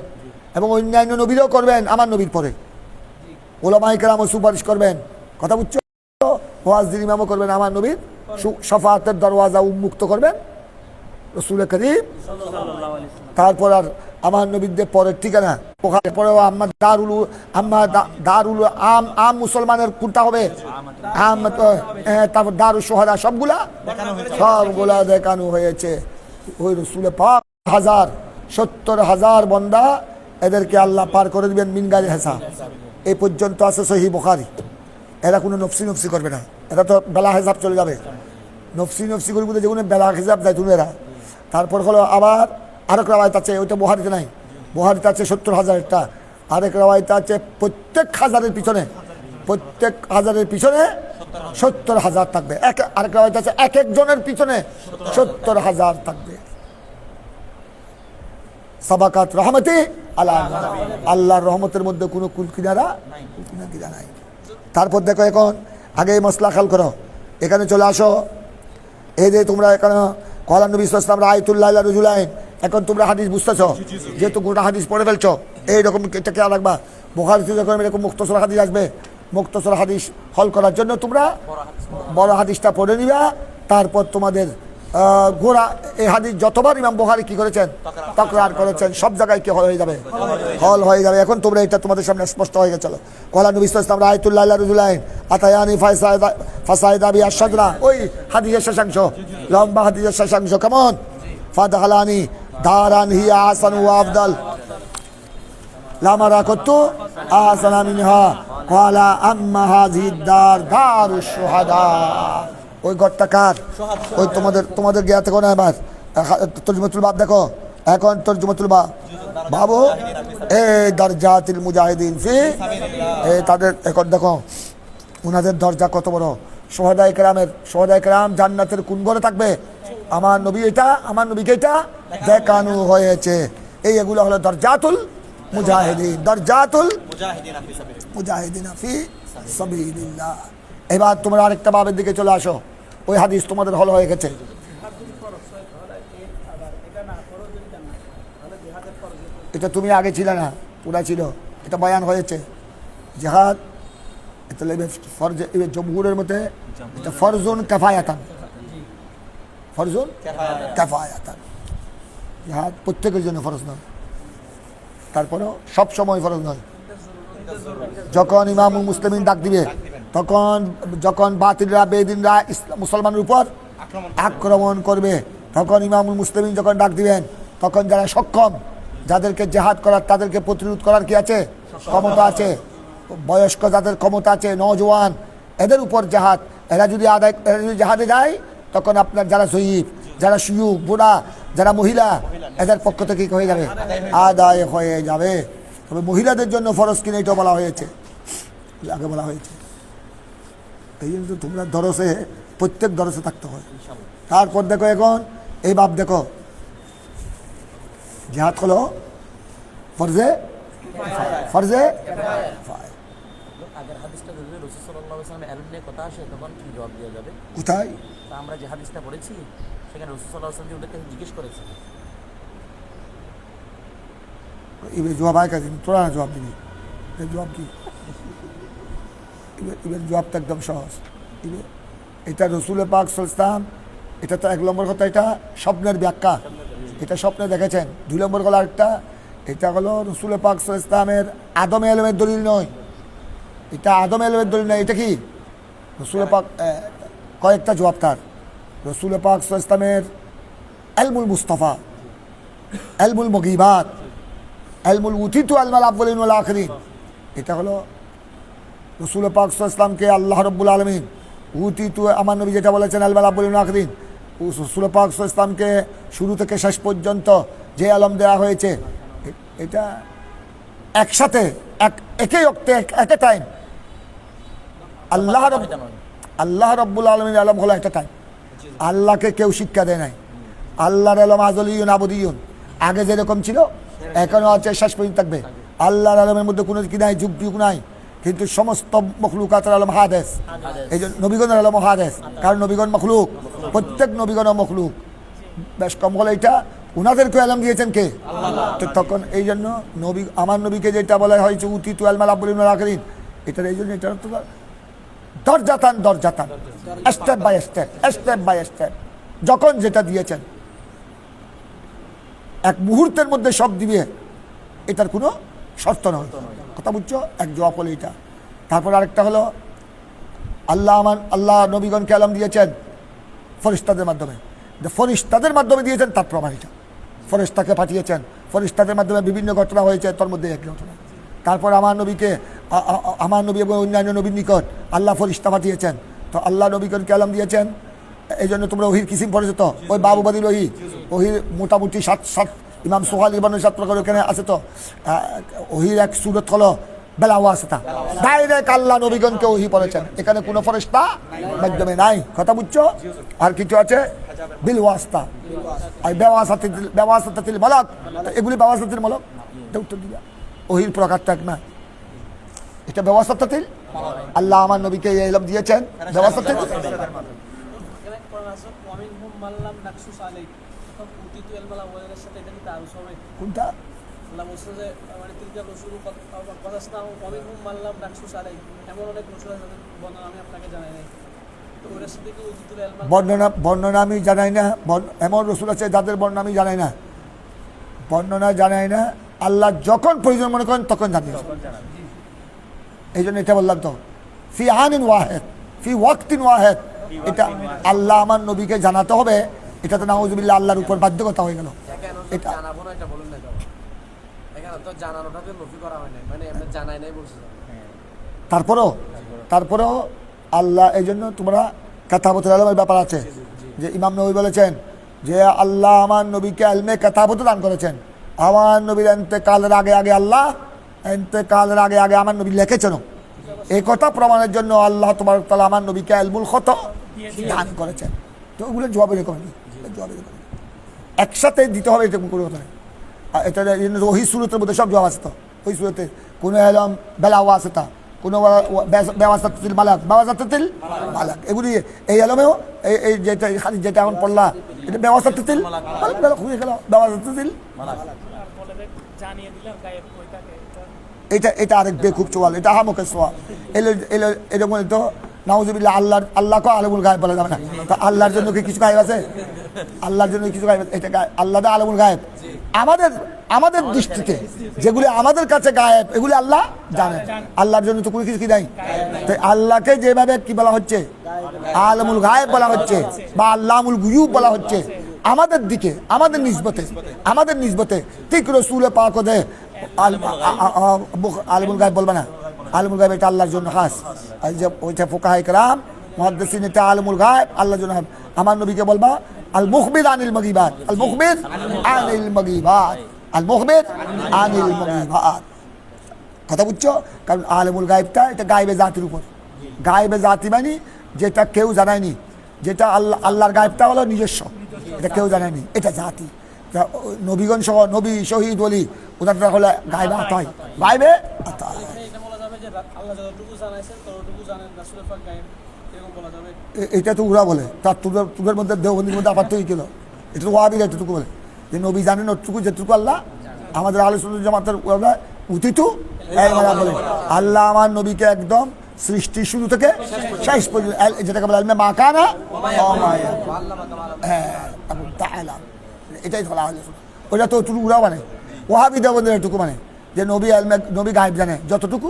এবং অন্যান্য নবীরাও করবেন আমার নবীর পরে। ওলামায়ে কেরামও সুপারিশ করবেন, কথা বুঝছো, ওয়াজদিন ইমামও করবেন, আমার নবীর শাফাআতের দরওয়াজা উন্মুক্ত করবেন রাসূল করিম। তারপর আর আমার নবীদের পরের ঠিকানা পরেও আমার দারুল আম মুসলমানের কোনটা হবে, তারপর দারুল সোহাদা সবগুলা দেখানো হয়েছে। ওই রসুল পাক 70,000 বন্দা, এদেরকে আল্লাহ পার করে দিবেন মিনগারি হিসাব। এই পর্যন্ত আছে সহিহ বুখারী। এরা কোনো নফসি করবে না, এরা তো বেলা হিসাব চলে যাবে। নফসি করে বলতে যেগুলো বেলা হিসাব যায় তুমি এরা। তারপর হলো আবার আরেক রাওয়ায়ত আছে, ওইটা বুখারীতে নাই, বুখারীতে আছে 70,000টা। আরেক রাওয়ায়ত আছে প্রত্যেক হাজারের পিছনে 70,000 থাকবে। আরেক রাওয়ায়ত আছে এক একজনের পিছনে 70,000 থাকবে। সাবাকাত রহমতি আলা, আল্লাহর রহমতের মধ্যে কোনো কুলকিনারা নাই। তারপর দেখো, এখন আগে এই মশলা খেয়াল করো, এখানে চলে আসো। এই যে তোমরা এখানে কলান নবী সাল্লাল্লাহু আলাইহি ওয়াসাল্লাম রাআইতুল্লাহ রজুলাইন, এখন তোমরা হাদিস বুঝতেছো, যেহেতু গোটা হাদিস পড়ে ফেলছো, এইরকম এটা খেয়াল রাখবা। বুখারীতে যখন এরকম মুখতসর হাদিস আসবে, মুখতসর হাদিস হল করার জন্য তোমরা বড় হাদিসটা পড়ে নিবা। তারপর তোমাদের গোড়া এই হাদিস যতবার ইমাম বুখারী কি করেছেন, তাকরার করেছেন, সব জায়গায় কি হয়ে যাবে, হল হয়ে যাবে। এখন তোমরা এটা তোমাদের সামনে স্পষ্ট হয়ে গেছিল। কলা নবী সাল্লাল্লাহু আলাইহি ওয়াসাল্লাম রাআইতুল্লাহ রজুলাইন আতায়ানি ফাসাইদা বি আশজরা, ওই হাদিসের শেষাংশ, লম্বা হাদিসের শেষাংশ কেমন, ফাদহালানি দারান হিয়া আহসানু ওয়া আফদাল লামা রাকাতু আহসানা মিনহা ক্বালা আম্মা হাযিহি দার দারুশ শুহাদা। ওই ঘরটা কার, ওই তোমাদের জ্ঞাতে কোন এবার তরজমাতুল বাব দেখো, এখন তরজমাতুল বাবু এই দরজাতিল মুজাহিদিন ফি, তাদের এখন দেখো উনাদের দরজা কত বড়। সোহাদায়ে কেরাম জান্নাতের কোন ঘরে থাকবে, আমার নবী এটা, আমার নবীকে এটা দেখানো হয়েছে। এগুলো হলো দরজাতুল মুজাহিদিন, দরজাতুল মুজাহিদিন ফি সাবিলিল্লাহ। এবার তোমরা আরেকটা বাবের দিকে চলে আসো, ওই হাদিস তোমাদের হল হয়ে গেছে। এটা তুমি আগে ছিল না, পুরা ছিল, এটা বয়ান হয়েছে। জিহাদ এটা ফরজ, জমহুরের মধ্যে এটা ফরজুন কাফায়াতান, ফরজুন কাফায়াতান। জিহাদ প্রত্যেকের জন্য ফরজ নয়, তারপরেও সব সময় ফরজ নয়। যখন ইমামুল মুসলিমিন ডাক দিবে, যখন বাতিলরা বেদিনরা মুসলমানের উপর আক্রমণ করবে, তখন ইমামুল মুসলিমিন যখন ডাক দিবেন, তখন যারা সক্ষম, যাদেরকে জেহাদ করার, তাদেরকে প্রতিরোধ করার কি আছে, ক্ষমতা আছে, বয়স্ক যাদের ক্ষমতা আছে, নওজোয়ান, এদের উপর জেহাদ, এরা যদি জেহাদে যায়, তখন আপনার যারা শহীদ, যারা শিয়ুখ, বুড়া, যারা মহিলা, এদের পক্ষ থেকে কি হয়ে যাবে, আদায় হয়ে যাবে। তবে মহিলাদের জন্য ফরজ কিনা এটাও বলা হয়েছে, আগে বলা হয়েছে। এই জন্য তোমরা দরসে, প্রত্যেক দরসে থাকতে হয়। তারপর দেখো, এখন এই বাপ দেখো, জিহাদ হলো ফরজে ফরজে। আগের হাদিসটা যদি রাসূল সাল্লাল্লাহু আলাইহি ওয়াসাল্লামের ইলম নিয়ে কথা আসে, তখন কি জবাব দেওয়া যাবে? কোথায় আমরা যে হাদিসটা পড়েছি, সেখানে রাসূল সাল্লাল্লাহু আলাইহি ওয়াসাল্লাম ওদেরকে জিজ্ঞেস করেছে, এবার জবাব আয় কাজে তোরা না জবাব দিবি, জবাব কি, এবার জবাবটা একদম সহজ। এটা রসুল পাক সাল্লাল্লাহু আলাইহি ওয়াসাল্লাম, এটা তো 1 নম্বর কথা, এটা স্বপ্নের ব্যাখ্যা, এটা স্বপ্নে দেখেছেন। 2 নম্বর হলো আরেকটা, এটা হলো রসুল পাক সাল্লাল্লাহু আলাইহি ওয়াসাল্লামের আদমে ইলমের দলিল নয়, এটা আদমে ইলমের দলিল নয়। এটা কি রসুল পাক, কয়েকটা জবাব তার। রসুল পাক সাল্লাল্লাহু আলাইহি ওয়াসাল্লামের ইলমুল মুস্তাফা, ইলমুল মুগীবাত, ইলমুল উতিতু আলমাল আউয়ালিন ওয়াল আখিরিন, এটা হলো রসুল পাক সাল্লাল্লাহু আলাইহি ওয়াসাল্লামকে আল্লাহ রাব্বুল আলামিন উতিতু, আমার নবী যেটা বলেছেন আলমাল আউয়ালিন ওয়াল আখিরিন, রাসূল পাক সাল্লাল্লাহু আলাইহি ওয়াসাল্লামকে শুরু থেকে শেষ পর্যন্ত যে আলম দেওয়া হয়েছে, এটা একসাথে একই অক্তে এট এ টাইম আল্লাহ রব্বুল আলমীর আলম হলো একটা টাইম। আল্লাহকে কেউ শিক্ষা দেয় নাই। আল্লাহর আলম আজলিয়ুন আবদিয়ুন, আগে যেরকম ছিল এখনও আছে, শেষ পর্যন্ত থাকবে। আল্লাহর আলমের মধ্যে কোনো কি নাই, যুগ যুগ নাই, কিন্তু সমস্ত মখলুকাতের আলম হাদেস। এই জন্য নবীগণের আলম হাদেস, কারণ নবীগণ মখলুক, প্রত্যেক নবীগণ মখলুক। বেশ কম হলো এটা উনাদেরকে আলম দিয়েছেন কে? তো তখন এই জন্য নবী, আমার নবীকে যেটা বলা হয়েছে উতিতু আলমাল আব্বুল আখরিন, এটার এই জন্য এটা তো দরজাতান দরজাতান, step by step, step by step, যখন যেটা দিয়েছেন এক মুহূর্তের মধ্যে সব দিবে, এটার কোনো শর্ত নয়। কথা বুঝছো? এক জবাব হলো এটা। তারপর আরেকটা হলো আল্লাহ নবীগণকে আলম দিয়েছেন ফরিস্তাদের মাধ্যমে। ফরিস্তাদের মাধ্যমে দিয়েছেন তার প্রমাণ এটা। ফরিস্তাকে পাঠিয়েছেন, ফরিস্তাদের মাধ্যমে বিভিন্ন ঘটনা হয়েছে, তার মধ্যে এক ঘটনা। তারপর আমার নবী এবং অন্যান্য নবীর নিকট আল্লাহ ফরিস্তা পাঠিয়েছেন। তো আল্লাহ নবীগণকে আলম দিয়েছেন। এই জন্য তোমরা ওহির কিসিম পড়েছো তো, ওই বাবুবাদির ওহির মোটামুটি সাত ইমাম সোহাল ইবানের 7 প্রকার ওখানে আছে। তো ওহির এক সুরত হলো বেলা ওয়াসিতা, ডাইরেক্ট আল্লাহ নবীগণকে ওহি পড়েছেন, এখানে কোনো ফেরেশতা মাধ্যমে নাই। কথা বুঝছো? আর কিছু আছে বিল ওয়াস্তা, আর বেওয়াসাতিল মালাক, এগুলি বেওয়াসাতিল মালাক, এটা উত্তর দিবা। ওহির প্রকারটা এক না, এটা বেওয়াসাতিল আল্লাহ আমার নবীকে এই ইলম দিয়েছেন বেওয়াসাতিল। কোনটা? বর্ণনা আমি জানাই না, এমন রসুল আছে যাদের বর্ণনা আমি জানাই না, বর্ণনা জানাই না। আল্লাহ যখন প্রয়োজন মনে করেন তখন জানিয়ে, এই জন্য এটা বললাম তো ফি আনিন ওয়াহেদ, ফি ওয়াক্তিন ওয়াহেদ, এটা আল্লাহ আমার নবীকে জানাতে হবে। এটা তো নাউজুবিল্লাহ আল্লাহর উপর বাধ্যকতা হয়ে গেল। এটা তারপরেও আল্লাহ, এই জন্য তোমরা কাতাবতুল আলমের ব্যাপার আছে যে ইমাম নবী বলেছেন যে আল্লাহ আমার নবীকে আলমে কাতাবত দান করেছেন। আমার নবীর এন্তেকালের আগে আগে আল্লাহ এন্তেকালের আগে আগে আমার নবী লিখেছেন। এই কথা প্রমাণের জন্য আল্লাহ তোমার তাআলা আমার নবীকে ইলমুল খত দান করেছেন। তো ওগুলো জবাব এরকম একসাথে দিতে হবে, এটা কোনো কথা নেই। এটা ওই সুরতের মধ্যে সব জবাব আছে। তো ওই সুরতে কোনো এলম বেলাওয়া আছে, তা কোনো বেওয়াসাতিল মালাক, বেওয়াসাতিল মালাক, এগুলি এই এলমেও এই যেটা এখন পড়লা, এটা বেওয়াসাতিল মালাক হয়ে গেল, বেওয়াসাতিল মালাক। এটা আরেক বেকুব সোয়াল, এটা হামকের সোয়াল। এরকম তো নাউজুবিল্লাহ আল্লাহকে আলমুল গায়েব বলা যাবে না। তো আল্লাহর জন্য কি কিছু গায়েব আছে? আল্লাহর জন্য কিছু গায়েব, এটা আল্লাহ দা আলমুল গায়েব। আমাদের দৃষ্টিতে যেগুলি আমাদের কাছে গায়েব, এগুলি আল্লাহ জানেন। আল্লাহর জন্য তো কোনো কিছু কি নাই। তাই আল্লাহকে যেভাবে কি বলা হচ্ছে, আলমুল গায়েব বলা হচ্ছে বা আল্লামুল গুয়ুব বলা হচ্ছে, আমাদের দিকে আমাদের নিসবতে ঠিক রাসূল পাক দে আলমুল গায়েব বলবে না। আলমুল গায়েব এটা আল্লাহর জন্য খাস। আর যে ওইটা ফুকাহায়ে কেরাম মুহাদ্দিসিন, এটা আলমুল গায়েব আল্লাহর জন্য। আমার নবীকে বলবা আল মুখবির আনিল মাগিবাত, আল মুখবির আনিল মাগিবাত, আল মুখবির আনিল মাগিবাত। কথা বুঝছো? কারণ আলমুল গায়েবটা এটা গায়েবে জাতির উপর। গায়েবে জাতি মানে যেটা কেউ জানায়নি, যেটা আল্লাহর গায়েবটা হলো নিজস্ব, এটা কেউ জানায়নি, এটা জাতি। নবীগণ সহ নবী শহীদ ওলি ওনারা হলে গায়েবে আতা হয়, গায়েবে আতা হয়। এটা তো ওরা বলে, তার তোদের মধ্যে দেওবন্দির মধ্যে আবার তৈরি কিলো, এটা তো ওয়াহাবীরা এতটুকু বলে যে নবী জানেন ওটুকু, যেটুকু আল্লাহ। আমাদের আহলে সুন্নাত জামাতের ওরা উতিতু বলে আল্লাহ আমার নবীকে একদম সৃষ্টি শুরু থেকে শেষ পর্যন্ত, যেটাকে বলে আলমে মাকানা, এটাই বলা আহলে সুন্নাত। ওটা তো ওটুকু ওরাও মানে, ওয়াহাবী দেওবন্দির এটুকু মানে যে নবী গায়েব জানে, যতটুকু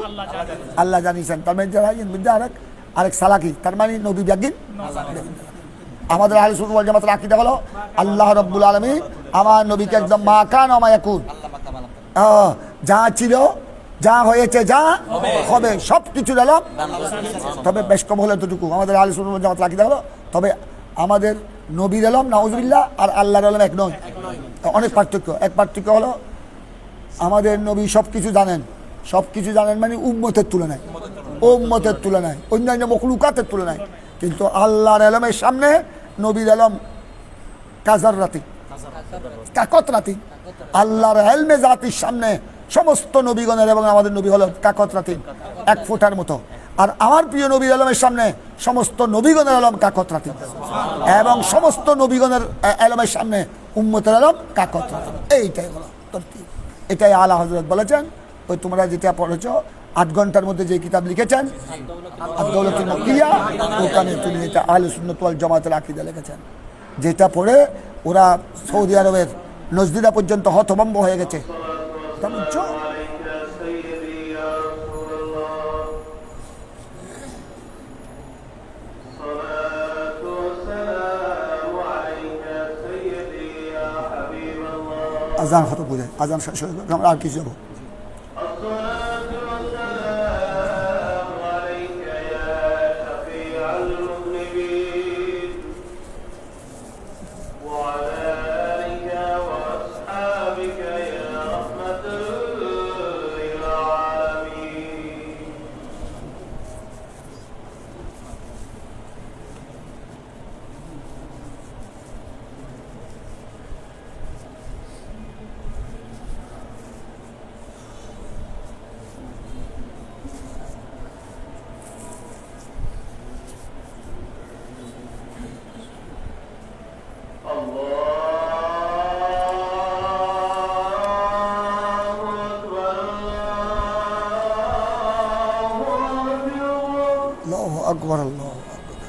আল্লাহ জানিয়েছেন। তার মানে আরেক সালাকি, তার মানে নবী ব্যাগিন। আমাদের আহলে সুন্নাত ওয়াল জামাতের আকীদা হলো আল্লাহ রাব্বুল আলামিন আমার নবীকে একদম মা কান ওয়া মা ইয়াকুন, যা ছিল, যা হয়েছে, যা হবে, সব কিছু দিলাম। তবে বেশ কম হলে এতটুকু আমাদের আহলে সুন্নাত ওয়াল জামাতের আকীদা হলো। তবে আমাদের নবীর আলম নাউজুবিল্লাহ আর আল্লাহর আলম এক নয়, অনেক পার্থক্য। এক পার্থক্য হলো আমাদের নবী সব কিছু জানেন, সব কিছু জানেন মানে উম্মতের তুলনায়, উম্মতের তুলনায়, অন্যান্য মখলুকাতের তুলনায়। কিন্তু আল্লাহর আলমের সামনে নবীর আলম কাজার রাতি, কাকত রাতি। আল্লাহর এলমে জাতির সামনে সমস্ত নবীগণের এবং আমাদের নবী হল কাকত রাতি, এক ফোঁটার মতো। আর আমার প্রিয় নবীর আলমের সামনে সমস্ত নবীগণের আলম কাকত রাতি, এবং সমস্ত নবীগণের আলমের সামনে উম্মতের আলম কাকত রাতি। এইটাই হলো তরতিব। এটাই আলা হযরত বলেছেন। ওই তোমরা যেটা পড়েছ 8 ঘন্টার মধ্যে যে কিতাব লিখেছেন আদ-দাওলাতুল মাক্কিয়া, ওখানে তিনি এটা আহলে সুন্নাত ওয়াল জামাতের আকীদা লিখেছেন, যেটা পড়ে ওরা সৌদি আরবের নজদিদা পর্যন্ত হতভম্ব হয়ে গেছে। তা বুঝছো? আজান হতো বুঝে, আজান শেষ হয়ে গেল, আমরা আর কিছু যাবো। আল্লাহু আকবার, আল্লাহু আকবার।